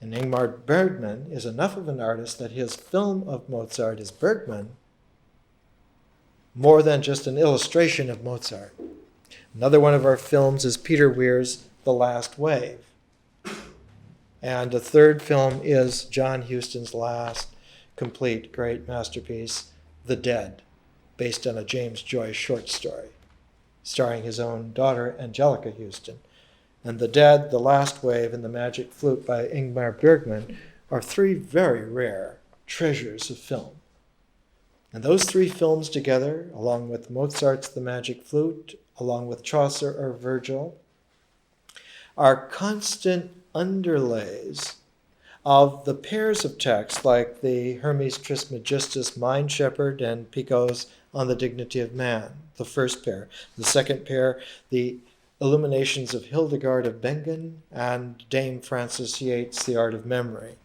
And Ingmar Bergman is enough of an artist that his film of Mozart is Bergman more than just an illustration of Mozart. Another one of our films is Peter Weir's The Last Wave. And the third film is John Huston's last complete great masterpiece, The Dead, based on a James Joyce short story, starring his own daughter, Angelica Huston. And The Dead, The Last Wave, and The Magic Flute by Ingmar Bergman are 3 very rare treasures of film. And those 3 films together, along with Mozart's The Magic Flute, along with Chaucer or Virgil, are constant underlays of the pairs of texts like the Hermes Trismegistus Mind Shepherd and Pico's On the Dignity of Man, the first pair. The second pair, the Illuminations of Hildegard of Bingen and Dame Frances Yates' The Art of Memory.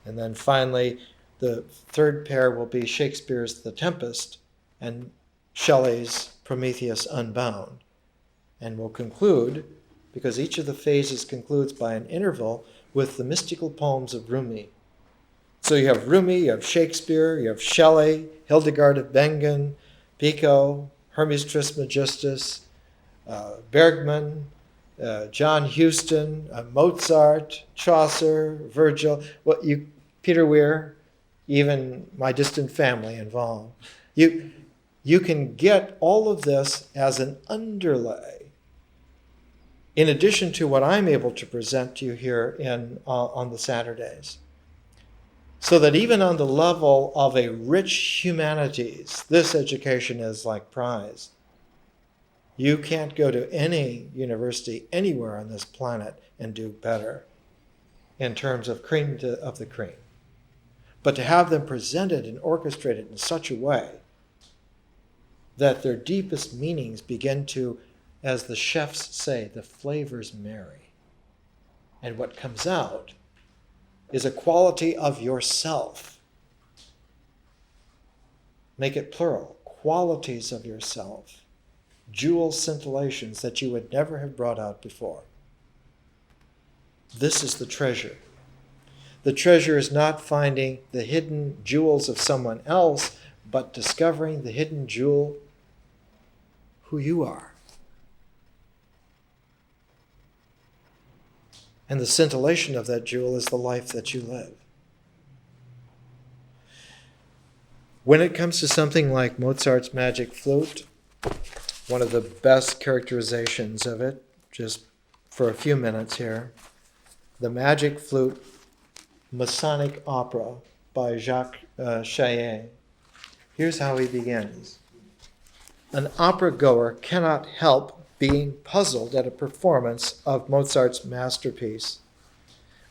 And then finally, the third pair will be Shakespeare's The Tempest and Shelley's Prometheus Unbound. And we'll conclude, because each of the phases concludes by an interval, with the mystical poems of Rumi. So you have Rumi, you have Shakespeare, you have Shelley, Hildegard of Bingen, Pico, Hermes Trismegistus, Bergman, John Huston, Mozart, Chaucer, Virgil, Peter Weir, even my distant family involved. You can get all of this as an underlay in addition to what I'm able to present to you here on the Saturdays. So that even on the level of a rich humanities, this education is like prize. You can't go to any university anywhere on this planet and do better in terms of cream of the cream. But to have them presented and orchestrated in such a way that their deepest meanings begin to, as the chefs say, the flavors marry. And what comes out is a quality of yourself. Make it plural, qualities of yourself. Jewel scintillations that you would never have brought out before. This is the treasure. The treasure is not finding the hidden jewels of someone else, but discovering the hidden jewel who you are. And the scintillation of that jewel is the life that you live. When it comes to something like Mozart's Magic Flute, one of the best characterizations of it, just for a few minutes here, the Magic Flute Masonic Opera by Jacques Chaillet. Here's how he begins. An opera goer cannot help being puzzled at a performance of Mozart's masterpiece.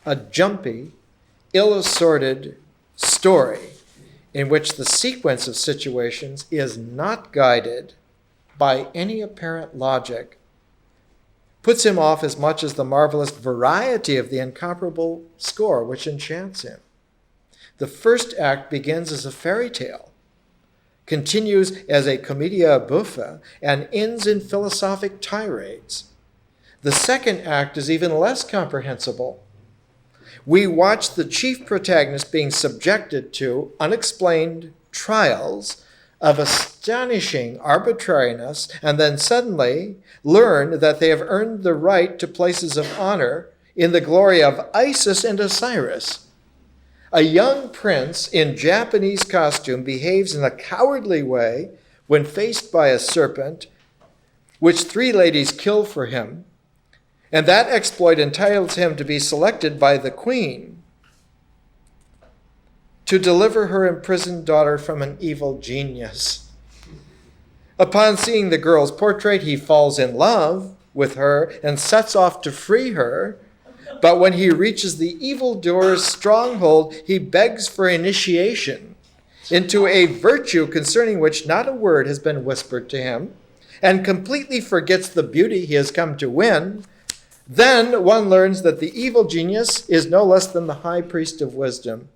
A jumpy, ill-assorted story in which the sequence of situations is not guided by any apparent logic puts him off as much as the marvelous variety of the incomparable score which enchants him. The first act begins as a fairy tale, continues as a commedia buffa, and ends in philosophic tirades. The second act is even less comprehensible. We watch the chief protagonist being subjected to unexplained trials of astonishing arbitrariness, and then suddenly learn that they have earned the right to places of honor in the glory of Isis and Osiris. A young prince in Japanese costume behaves in a cowardly way when faced by a serpent, which 3 ladies kill for him, and that exploit entitles him to be selected by the queen to deliver her imprisoned daughter from an evil genius. Upon seeing the girl's portrait, he falls in love with her and sets off to free her. But when he reaches the evildoer's stronghold, he begs for initiation into a virtue concerning which not a word has been whispered to him, and completely forgets the beauty he has come to win. Then one learns that the evil genius is no less than the high priest of wisdom.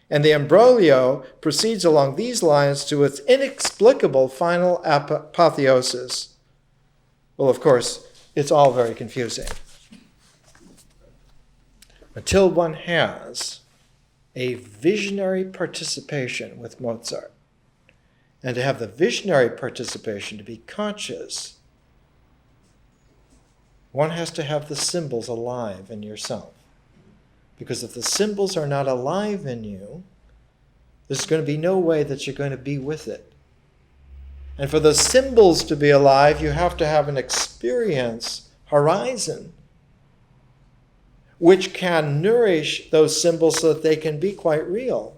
And the imbroglio proceeds along these lines to its inexplicable final apotheosis. Well, of course, it's all very confusing. Until one has a visionary participation with Mozart. And to have the visionary participation, to be conscious, one has to have the symbols alive in yourself. Because if the symbols are not alive in you, there's going to be no way that you're going to be with it. And for the symbols to be alive, you have to have an experience horizon which can nourish those symbols so that they can be quite real.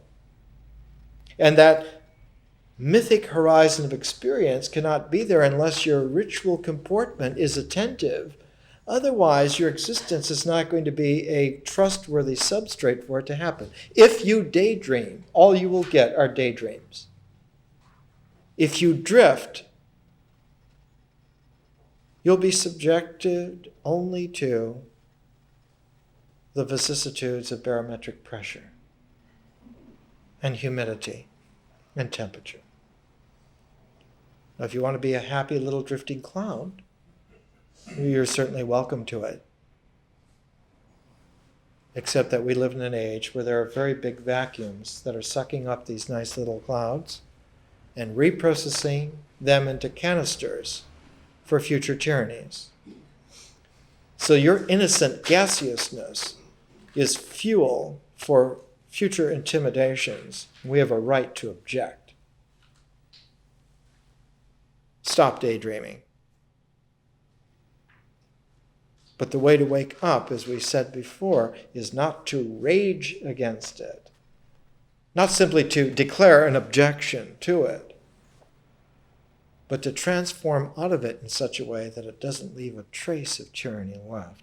And that mythic horizon of experience cannot be there unless your ritual comportment is attentive. Otherwise, your existence is not going to be a trustworthy substrate for it to happen. If you daydream, all you will get are daydreams. If you drift, you'll be subjected only to the vicissitudes of barometric pressure and humidity and temperature. Now, if you want to be a happy little drifting cloud, you're certainly welcome to it. Except that we live in an age where there are very big vacuums that are sucking up these nice little clouds and reprocessing them into canisters for future tyrannies. So your innocent gaseousness is fuel for future intimidations. We have a right to object. Stop daydreaming. But the way to wake up, as we said before, is not to rage against it, not simply to declare an objection to it, but to transform out of it in such a way that it doesn't leave a trace of tyranny left.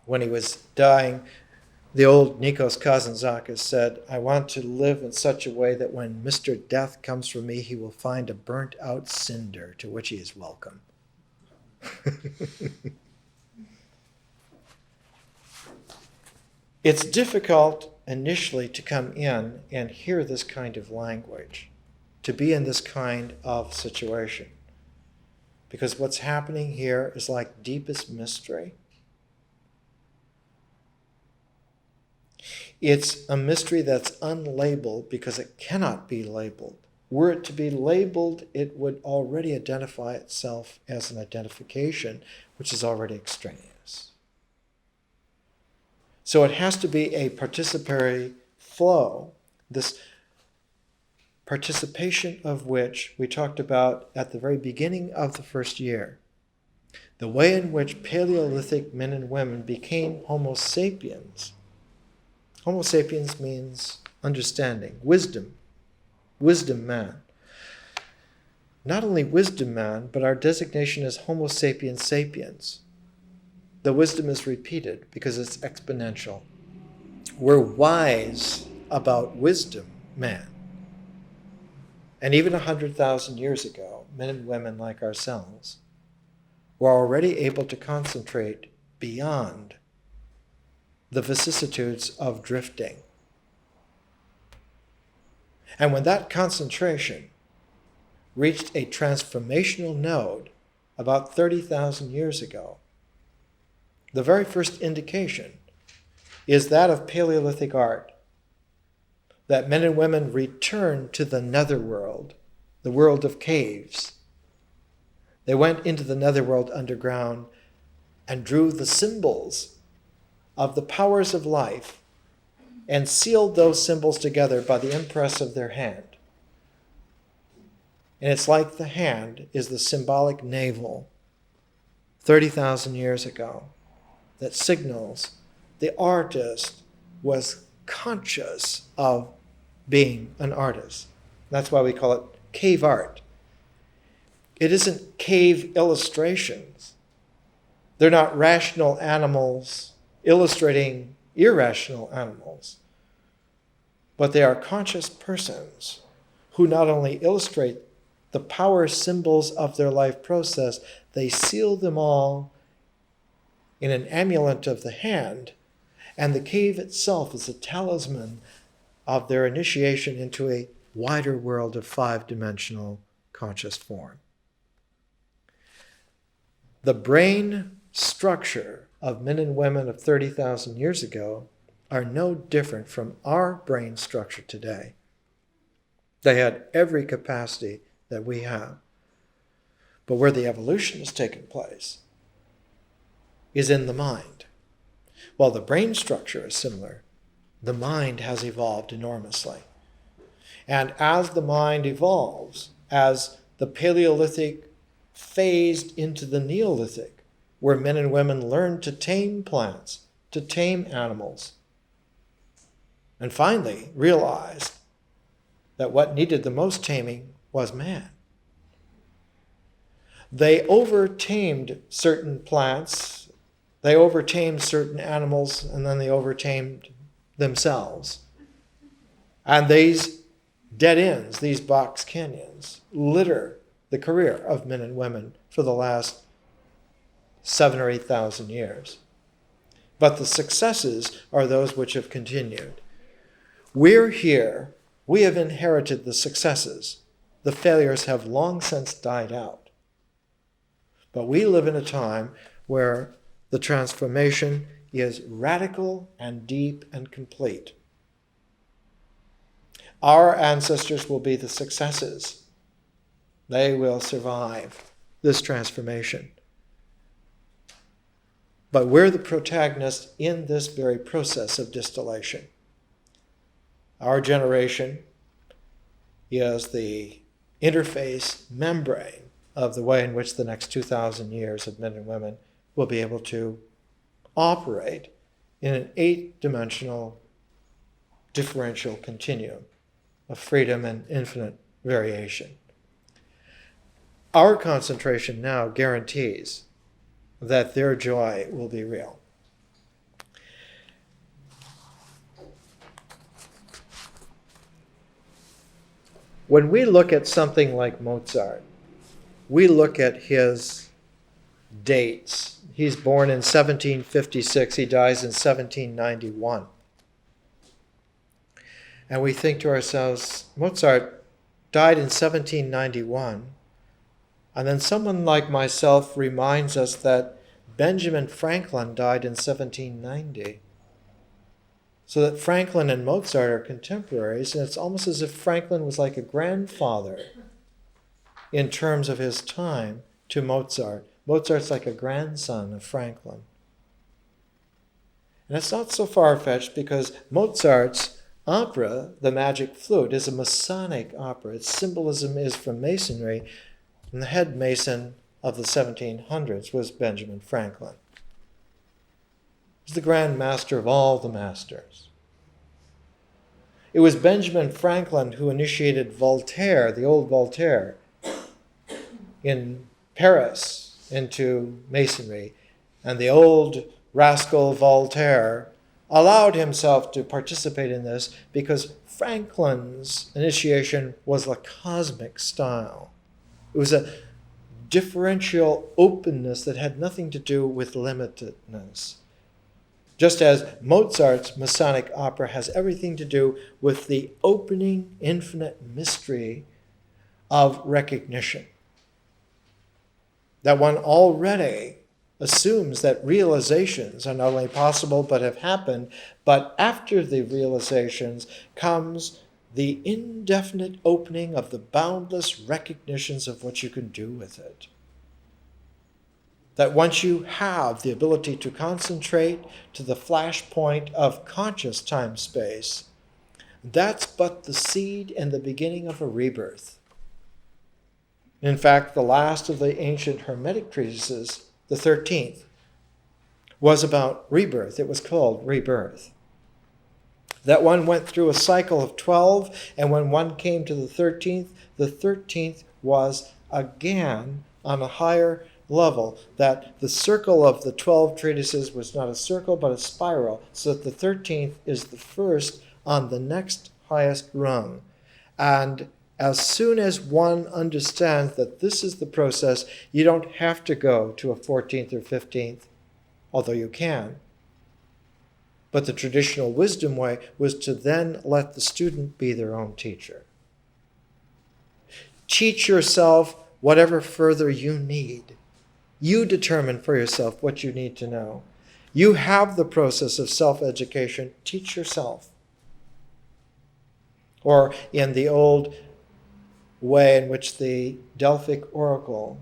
When he was dying, the old Nikos Kazantzakis said, "I want to live in such a way that when Mr. Death comes for me, he will find a burnt-out cinder to which he is welcome." It's difficult initially to come in and hear this kind of language, to be in this kind of situation. Because what's happening here is like deepest mystery. It's a mystery that's unlabeled because it cannot be labeled. Were it to be labeled, it would already identify itself as an identification, which is already extraneous. So it has to be a participatory flow, this participation of which we talked about at the very beginning of the first year. The way in which Paleolithic men and women became Homo sapiens. Homo sapiens means understanding, wisdom man. Not only wisdom man, but our designation is Homo sapiens sapiens. The wisdom is repeated because it's exponential. We're wise about wisdom man. And even 100,000 years ago, men and women like ourselves were already able to concentrate beyond the vicissitudes of drifting And when that concentration reached a transformational node about 30,000 years ago, the very first indication is that of Paleolithic art, that men and women returned to the netherworld, the world of caves. They went into the netherworld underground and drew the symbols of the powers of life and sealed those symbols together by the impress of their hand. And it's like the hand is the symbolic navel 30,000 years ago that signals the artist was conscious of being an artist. That's why we call it cave art. It isn't cave illustrations. They're not rational animals illustrating irrational animals, but they are conscious persons who not only illustrate the power symbols of their life process, they seal them all in an amulet of the hand, and the cave itself is a talisman of their initiation into a wider world of five-dimensional conscious form. The brain structure of men and women of 30,000 years ago are no different from our brain structure today. They had every capacity that we have. But where the evolution has taken place is in the mind. While the brain structure is similar, the mind has evolved enormously. And as the mind evolves, as the Paleolithic phased into the Neolithic, where men and women learned to tame plants, to tame animals, and finally realized that what needed the most taming was man. They overtamed certain plants, they overtamed certain animals, and then they overtamed themselves. And these dead ends, these box canyons, litter the career of men and women for the last 7,000 or 8,000 years. But the successes are those which have continued. We're here, we have inherited the successes. The failures have long since died out. But we live in a time where the transformation is radical and deep and complete. Our ancestors will be the successes. They will survive this transformation. But we're the protagonists in this very process of distillation. Our generation is the interface membrane of the way in which the next 2,000 years of men and women will be able to operate in an 8-dimensional differential continuum of freedom and infinite variation. Our concentration now guarantees that their joy will be real. When we look at something like Mozart, we look at his dates. He's born in 1756, he dies in 1791. And we think to ourselves, Mozart died in 1791, and then someone like myself reminds us that Benjamin Franklin died in 1790. So that Franklin and Mozart are contemporaries, and it's almost as if Franklin was like a grandfather in terms of his time to Mozart. Mozart's like a grandson of Franklin. And it's not so far-fetched because Mozart's opera, The Magic Flute, is a Masonic opera. Its symbolism is from Masonry, and the head Mason of the 1700s was Benjamin Franklin. He was the Grand Master of all the masters. It was Benjamin Franklin who initiated Voltaire, the old Voltaire, in Paris into Masonry. And the old rascal Voltaire allowed himself to participate in this because Franklin's initiation was a cosmic style. It was a differential openness that had nothing to do with limitedness. Just as Mozart's Masonic opera has everything to do with the opening infinite mystery of recognition. That one already assumes that realizations are not only possible but have happened, but after the realizations comes the indefinite opening of the boundless recognitions of what you can do with it. That once you have the ability to concentrate to the flashpoint of conscious time-space, that's but the seed and the beginning of a rebirth. In fact, the last of the ancient Hermetic treatises, the 13th, was about rebirth. It was called Rebirth. That one went through a cycle of 12, and when one came to the 13th was again on a higher level, that the circle of the 12 treatises was not a circle but a spiral, so that the 13th is the first on the next highest rung. And as soon as one understands that this is the process, you don't have to go to a 14th or 15th, although you can. But the traditional wisdom way was to then let the student be their own teacher. Teach yourself whatever further you need. You determine for yourself what you need to know. You have the process of self-education. Teach yourself. Or in the old way in which the Delphic oracle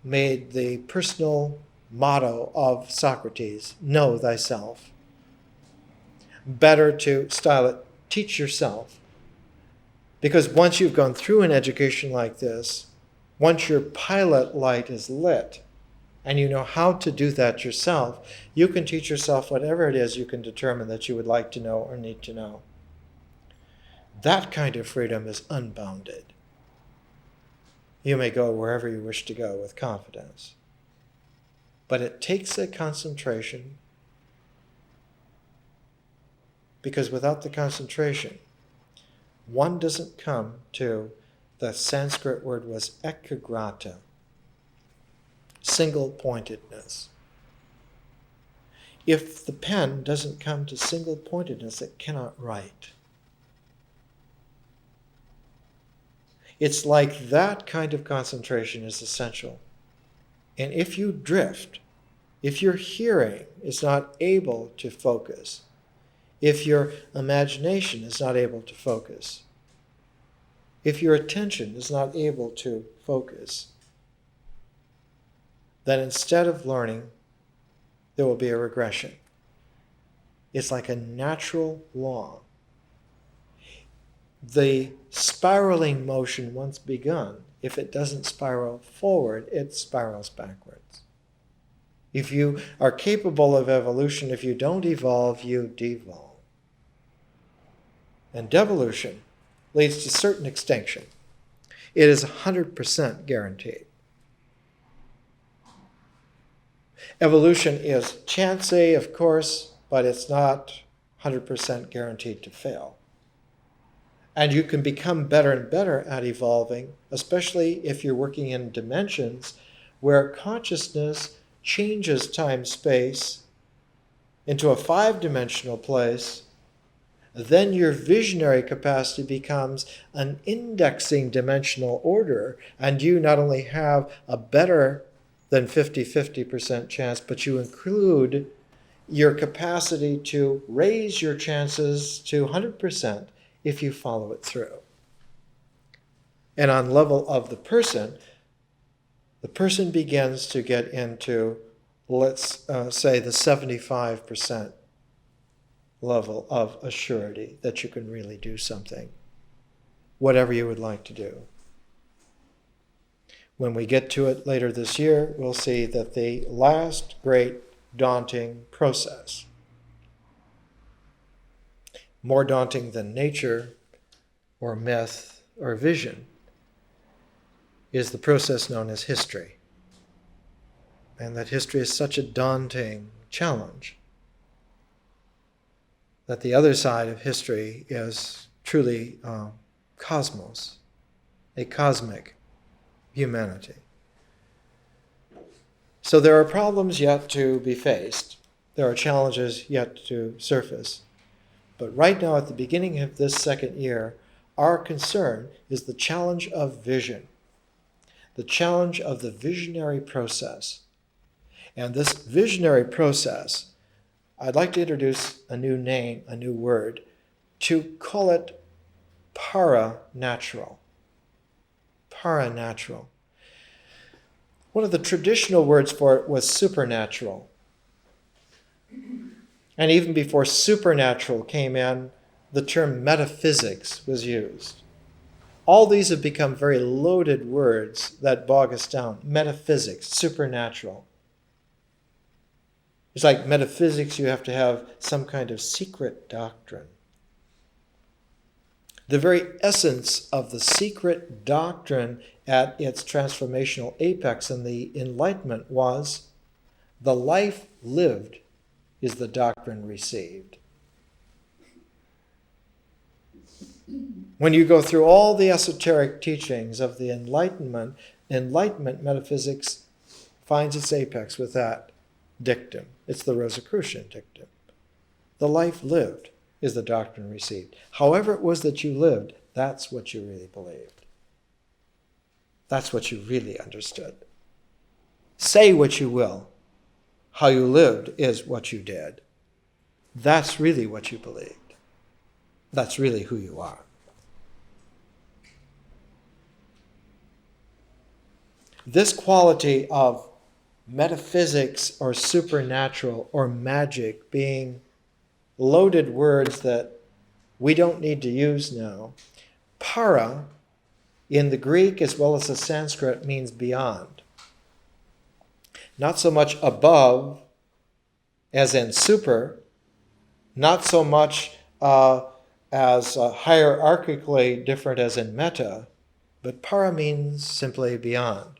made the personal motto of Socrates, know thyself. Better to style it, teach yourself. Because once you've gone through an education like this, once your pilot light is lit, and you know how to do that yourself, you can teach yourself whatever it is you can determine that you would like to know or need to know. That kind of freedom is unbounded. You may go wherever you wish to go with confidence. But it takes a concentration, because without the concentration, one doesn't come to, the Sanskrit word was ekagrata, single-pointedness. If the pen doesn't come to single-pointedness, it cannot write. It's like that kind of concentration is essential. And if you drift, if your hearing is not able to focus, if your imagination is not able to focus, if your attention is not able to focus, then instead of learning, there will be a regression. It's like a natural law. The spiraling motion once begun, if it doesn't spiral forward, it spirals backwards. If you are capable of evolution, if you don't evolve, you devolve. And devolution leads to certain extinction. It is 100% guaranteed. Evolution is chancy, of course, but it's not 100% guaranteed to fail. And you can become better and better at evolving, especially if you're working in dimensions where consciousness changes time-space into a 5-dimensional place. Then your visionary capacity becomes an indexing dimensional order, and you not only have a better than 50% chance, but you include your capacity to raise your chances to 100% if you follow it through. And on level of the person begins to get into, let's say, the 75% level of assurity that you can really do something, whatever you would like to do. When we get to it later this year, we'll see that the last great daunting process, more daunting than nature or myth or vision, is the process known as history. And that history is such a daunting challenge that the other side of history is truly cosmos, a cosmic humanity. So there are problems yet to be faced. There are challenges yet to surface. But right now, at the beginning of this second year, our concern is the challenge of vision, the challenge of the visionary process. And this visionary process, I'd like to introduce a new name, a new word, to call it paranatural. Paranatural. One of the traditional words for it was supernatural. And even before supernatural came in, the term metaphysics was used. All these have become very loaded words that bog us down. Metaphysics, supernatural. It's like metaphysics, you have to have some kind of secret doctrine. The very essence of the secret doctrine at its transformational apex in the Enlightenment was the life lived is the doctrine received. When you go through all the esoteric teachings of the Enlightenment metaphysics finds its apex with that dictum. It's the Rosicrucian dictum. The life lived is the doctrine received. However it was that you lived, that's what you really believed. That's what you really understood. Say what you will. How you lived is what you did. That's really what you believed. That's really who you are. This quality of metaphysics or supernatural or magic being loaded words that we don't need to use now. Para, in the Greek as well as the Sanskrit, means beyond. Not so much above as in super, not so much as hierarchically different as in meta, but para means simply beyond.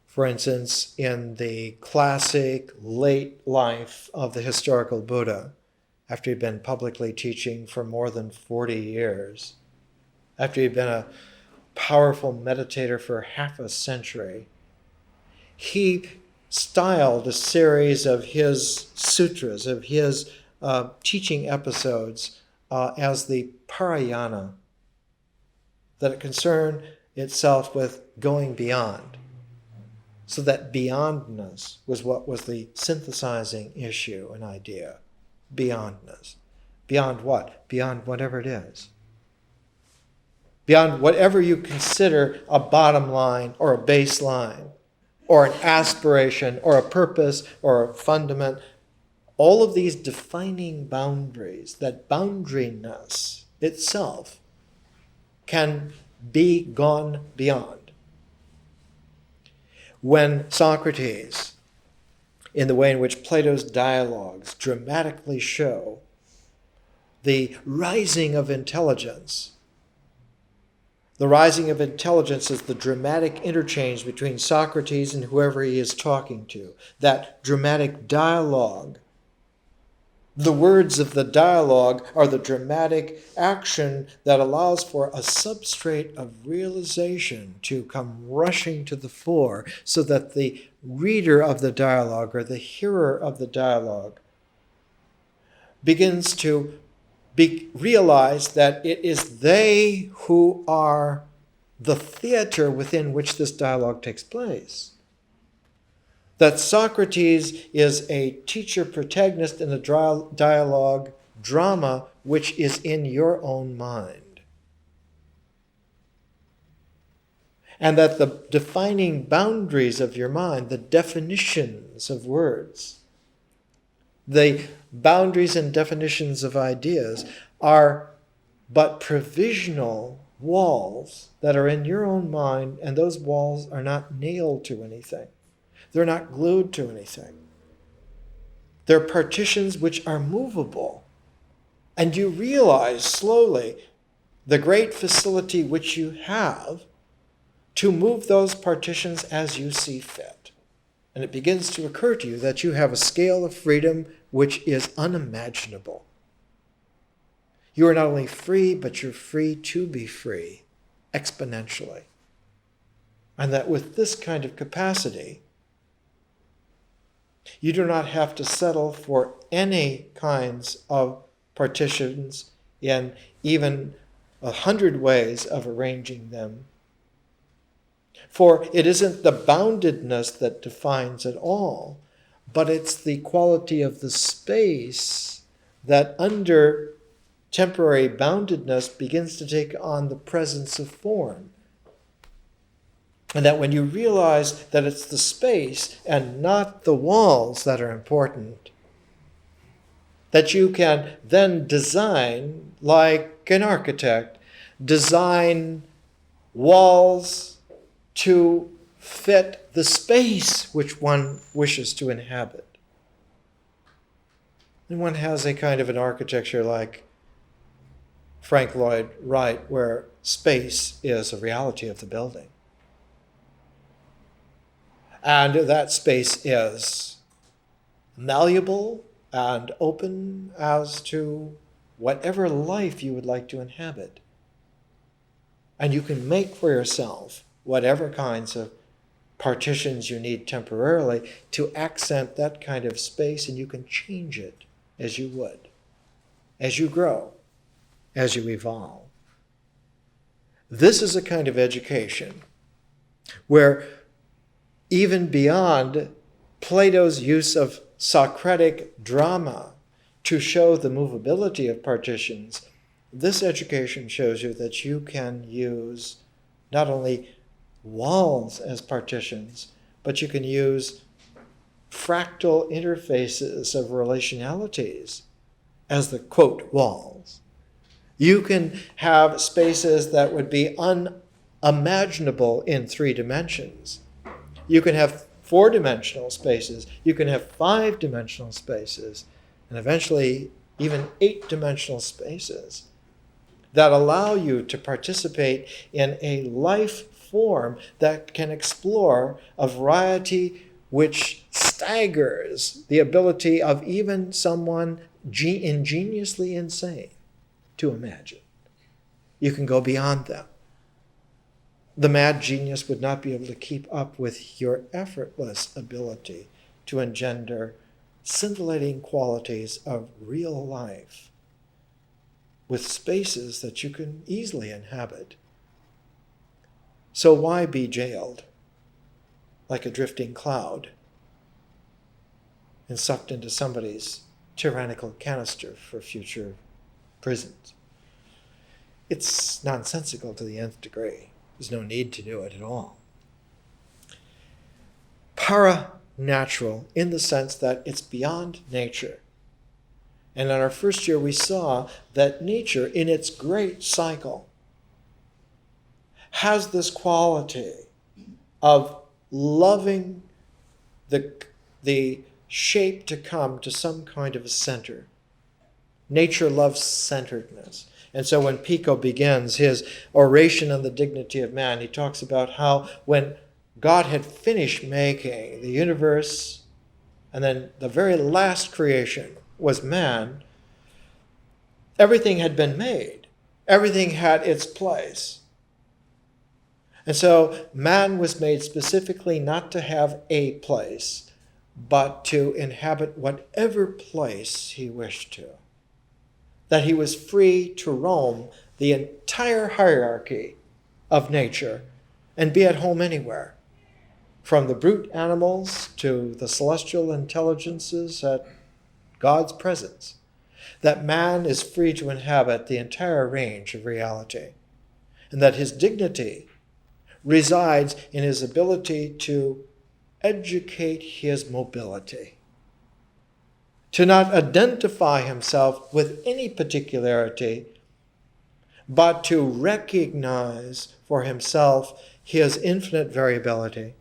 For instance, in the classic late life of the historical Buddha, after he'd been publicly teaching for more than 40 years, after he'd been a powerful meditator for half a century, he styled a series of his sutras, of his teaching episodes as the Parayana, that it concerned itself with going beyond. So that beyondness was what was the synthesizing issue and idea. Beyondness. Beyond what? Beyond whatever it is. Beyond whatever you consider a bottom line or a baseline or an aspiration or a purpose or a fundament. All of these defining boundaries, that boundaryness itself can be gone beyond. When Socrates, in the way in which Plato's dialogues dramatically show the rising of intelligence, the rising of intelligence is the dramatic interchange between Socrates and whoever he is talking to, that dramatic dialogue. The words of the dialogue are the dramatic action that allows for a substrate of realization to come rushing to the fore so that the reader of the dialogue or the hearer of the dialogue begins to realize that it is they who are the theater within which this dialogue takes place. That Socrates is a teacher protagonist in a dialogue drama which is in your own mind. And that the defining boundaries of your mind, the definitions of words, the boundaries and definitions of ideas are but provisional walls that are in your own mind, and those walls are not nailed to anything. They're not glued to anything. They're partitions which are movable. And you realize slowly the great facility which you have to move those partitions as you see fit. And it begins to occur to you that you have a scale of freedom which is unimaginable. You are not only free, but you're free to be free exponentially. And that with this kind of capacity, You do not have to settle for any kinds of partitions in even 100 ways of arranging them. For it isn't the boundedness that defines it all, but it's the quality of the space that under temporary boundedness begins to take on the presence of form. And that when you realize that it's the space and not the walls that are important, that you can then design, like an architect, design walls to fit the space which one wishes to inhabit. And one has a kind of an architecture like Frank Lloyd Wright, where space is a reality of the building. And that space is malleable and open as to whatever life you would like to inhabit. And you can make for yourself whatever kinds of partitions you need temporarily to accent that kind of space, and you can change it as you would, as you grow, as you evolve. This is a kind of education where even beyond Plato's use of Socratic drama to show the movability of partitions, this education shows you that you can use not only walls as partitions, but you can use fractal interfaces of relationalities as the, quote, walls. You can have spaces that would be unimaginable in 3 dimensions. You can have 4-dimensional spaces. You can have 5-dimensional spaces, and eventually even 8-dimensional spaces that allow you to participate in a life form that can explore a variety which staggers the ability of even someone ingeniously insane to imagine. You can go beyond them. The mad genius would not be able to keep up with your effortless ability to engender scintillating qualities of real life with spaces that you can easily inhabit. So why be jailed like a drifting cloud and sucked into somebody's tyrannical canister for future prisons? It's nonsensical to the nth degree. There's no need to do it at all. Para-natural in the sense that it's beyond nature. And in our first year we saw that nature in its great cycle has this quality of loving the shape to come to some kind of a center. Nature loves centeredness. And so when Pico begins his oration on the dignity of man, he talks about how when God had finished making the universe, and then the very last creation was man, everything had been made. Everything had its place. And so man was made specifically not to have a place, but to inhabit whatever place he wished to. That he was free to roam the entire hierarchy of nature and be at home anywhere, from the brute animals to the celestial intelligences at God's presence. That man is free to inhabit the entire range of reality, and that his dignity resides in his ability to educate his mobility, to not identify himself with any particularity, but to recognize for himself his infinite variability,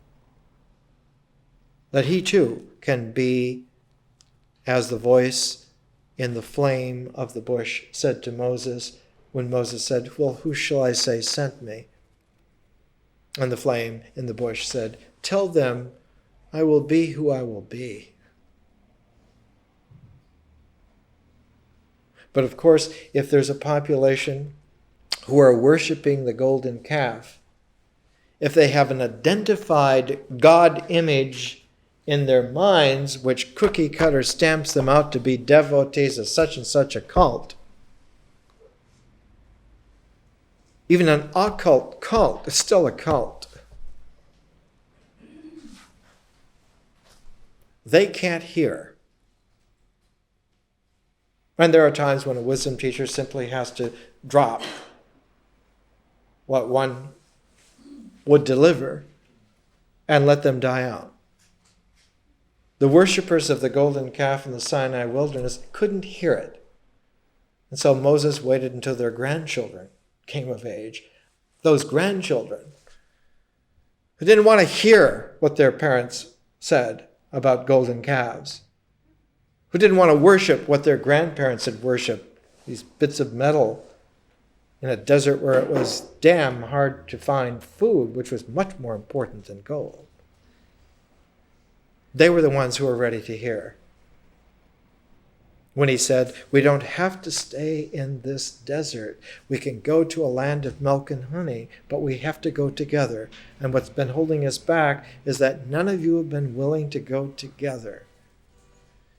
that he too can be, as the voice in the flame of the bush said to Moses, when Moses said, "Well, who shall I say sent me?" And the flame in the bush said, "Tell them I will be who I will be." But of course, if there's a population who are worshiping the golden calf, if they have an identified God image in their minds, which cookie cutter stamps them out to be devotees of such and such a cult. Even an occult cult is still a cult. They can't hear. And there are times when a wisdom teacher simply has to drop what one would deliver and let them die out. The worshippers of the golden calf in the Sinai wilderness couldn't hear it. And so Moses waited until their grandchildren came of age. Those grandchildren who didn't want to hear what their parents said about golden calves, who didn't want to worship what their grandparents had worshipped, these bits of metal in a desert where it was damn hard to find food, which was much more important than gold. They were the ones who were ready to hear. When he said, we don't have to stay in this desert. We can go to a land of milk and honey, but we have to go together. And what's been holding us back is that none of you have been willing to go together.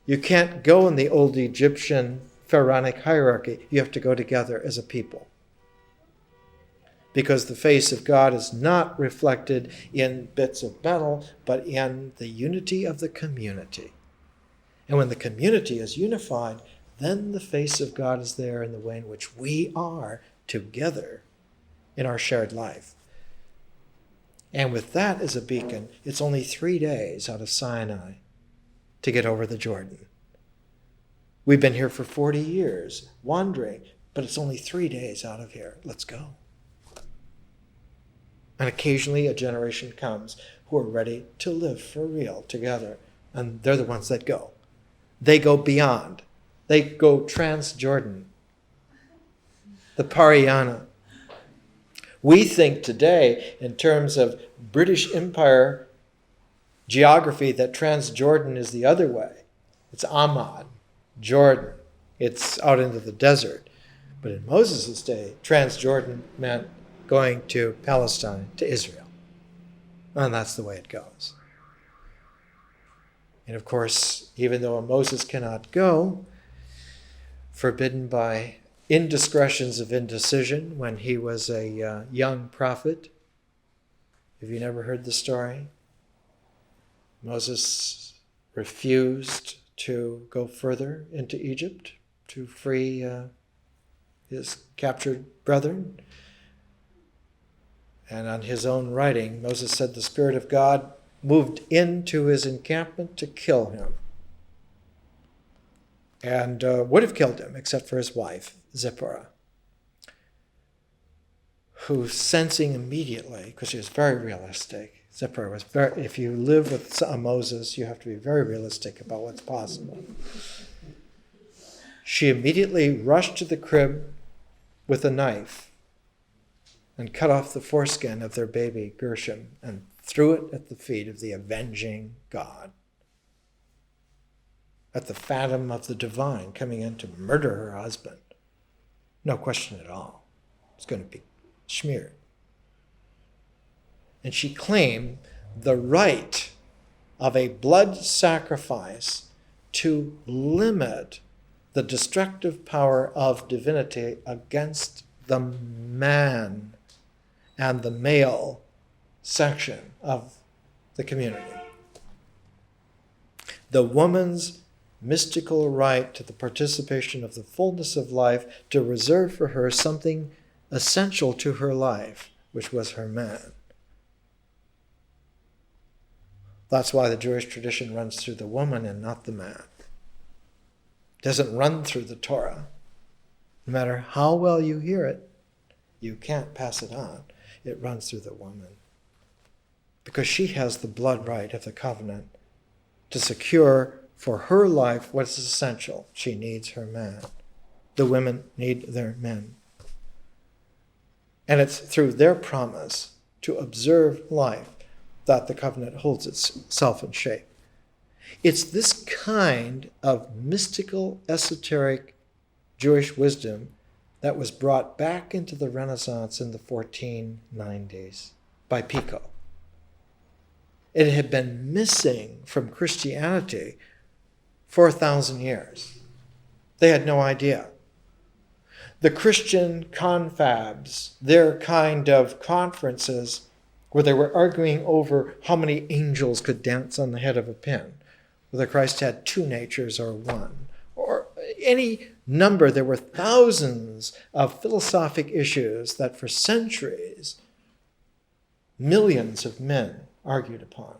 You can't go in the old Egyptian pharaonic hierarchy. You have to go together as a people. Because the face of God is not reflected in bits of metal, but in the unity of the community. And when the community is unified, then the face of God is there in the way in which we are together in our shared life. And with that as a beacon, it's only 3 days out of Sinai to get over the Jordan. We've been here for 40 years, wandering, but it's only 3 days out of here. Let's go. And occasionally a generation comes who are ready to live for real together. And they're the ones that go. They go beyond. They go trans-Jordan. The Pariana. We think today, in terms of British Empire geography, that Transjordan is the other way. It's Ahmad, Jordan. It's out into the desert. But in Moses' day, Transjordan meant going to Palestine, to Israel. And that's the way it goes. And of course, even though Moses cannot go, forbidden by indiscretions of indecision when he was a young prophet. Have you never heard the story? Moses refused to go further into Egypt to free his captured brethren. And on his own writing, Moses said the Spirit of God moved into his encampment to kill him. And would have killed him, except for his wife, Zipporah, who, sensing immediately, because she was very realistic, Zipporah was very, if you live with Moses, you have to be very realistic about what's possible. She immediately rushed to the crib with a knife and cut off the foreskin of their baby, Gershom, and threw it at the feet of the avenging God, at the phantom of the divine coming in to murder her husband. No question at all. It's going to be smeared. And she claimed the right of a blood sacrifice to limit the destructive power of divinity against the man and the male section of the community. The woman's mystical right to the participation of the fullness of life, to reserve for her something essential to her life, which was her man. That's why the Jewish tradition runs through the woman and not the man. It doesn't run through the Torah. No matter how well you hear it, you can't pass it on. It runs through the woman. Because she has the blood right of the covenant to secure for her life what is essential. She needs her man. The women need their men. And it's through their promise to observe life that the covenant holds itself in shape. It's this kind of mystical, esoteric Jewish wisdom that was brought back into the Renaissance in the 1490s by Pico. It had been missing from Christianity for 1,000 years. They had no idea. The Christian confabs, their kind of conferences where they were arguing over how many angels could dance on the head of a pin, whether Christ had two natures or one, or any number. There were thousands of philosophic issues that for centuries millions of men argued upon,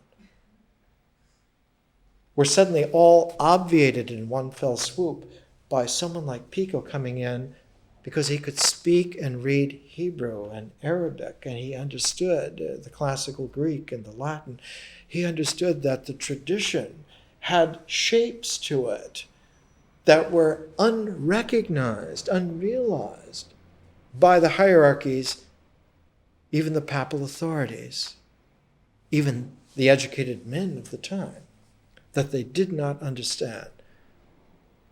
were suddenly all obviated in one fell swoop by someone like Pico coming in, because he could speak and read Hebrew and Arabic, and he understood the classical Greek and the Latin. He understood that the tradition had shapes to it that were unrecognized, unrealized by the hierarchies, even the papal authorities, even the educated men of the time, that they did not understand.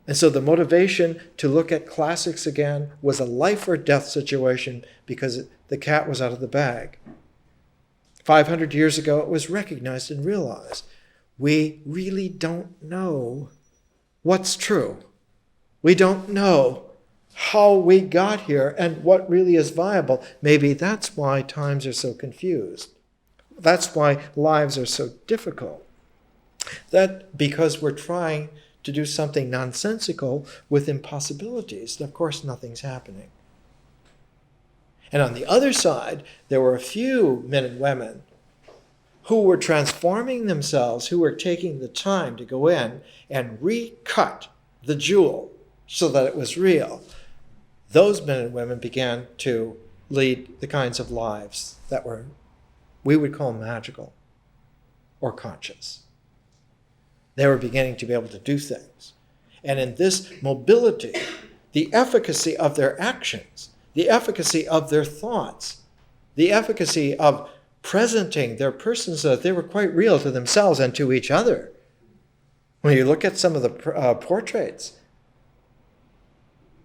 And so the motivation to look at classics again was a life or death situation, because the cat was out of the bag. 500 years ago, it was recognized and realized. We really don't know what's true. We don't know how we got here and what really is viable. Maybe that's why times are so confused. That's why lives are so difficult. That because we're trying to do something nonsensical with impossibilities. And of course, nothing's happening. And on the other side, there were a few men and women who were transforming themselves, who were taking the time to go in and recut the jewel so that it was real. Those men and women began to lead the kinds of lives that we would call magical or conscious. They were beginning to be able to do things. And in this mobility, the efficacy of their actions, the efficacy of their thoughts, the efficacy of presenting their persons so that they were quite real to themselves and to each other. When you look at some of the portraits,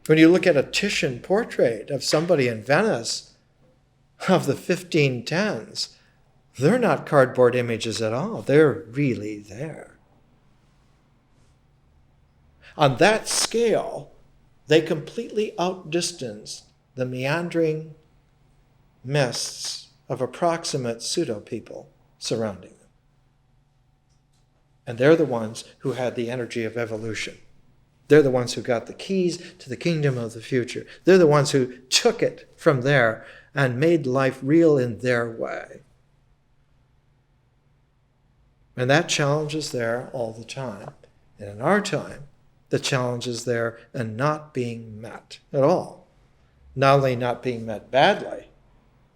when you look at a Titian portrait of somebody in Venice of the 1510s, they're not cardboard images at all. They're really there. On that scale, they completely outdistanced the meandering mists of approximate pseudo-people surrounding them. And they're the ones who had the energy of evolution. They're the ones who got the keys to the kingdom of the future. They're the ones who took it from there and made life real in their way. And that challenge is there all the time. And in our time, the challenge is there and not being met at all. Not only not being met badly,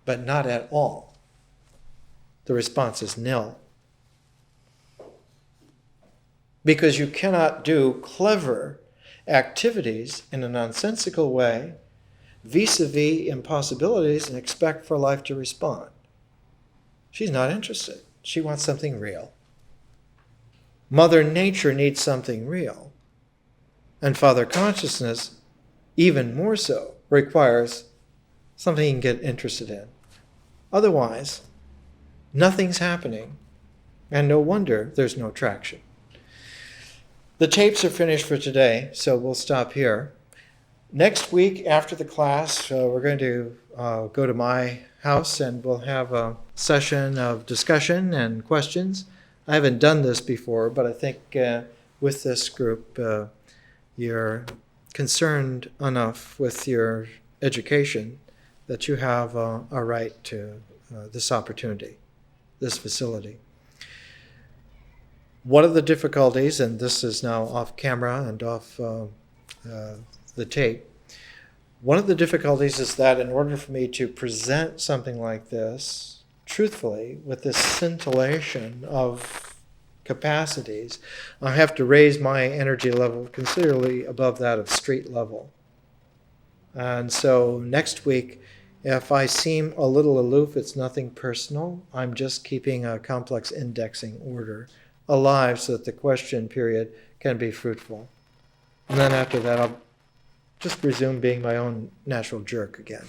but not at all. The response is nil. Because you cannot do clever activities in a nonsensical way vis-a-vis impossibilities and expect for life to respond. She's not interested. She wants something real. Mother Nature needs something real. And Father Consciousness, even more so, requires something you can get interested in. Otherwise, nothing's happening, and no wonder there's no traction. The tapes are finished for today, so we'll stop here. Next week, after the class, we're going to go to my house, and we'll have a session of discussion and questions. I haven't done this before, but I think with this group, you're concerned enough with your education that you have a right to this opportunity, this facility. One of the difficulties, and this is now off camera and off the tape, one of the difficulties is that in order for me to present something like this truthfully with this scintillation of capacities, I have to raise my energy level considerably above that of street level. And so next week, if I seem a little aloof, it's nothing personal. I'm just keeping a complex indexing order alive so that the question period can be fruitful. And then after that, I'll just resume being my own natural jerk again.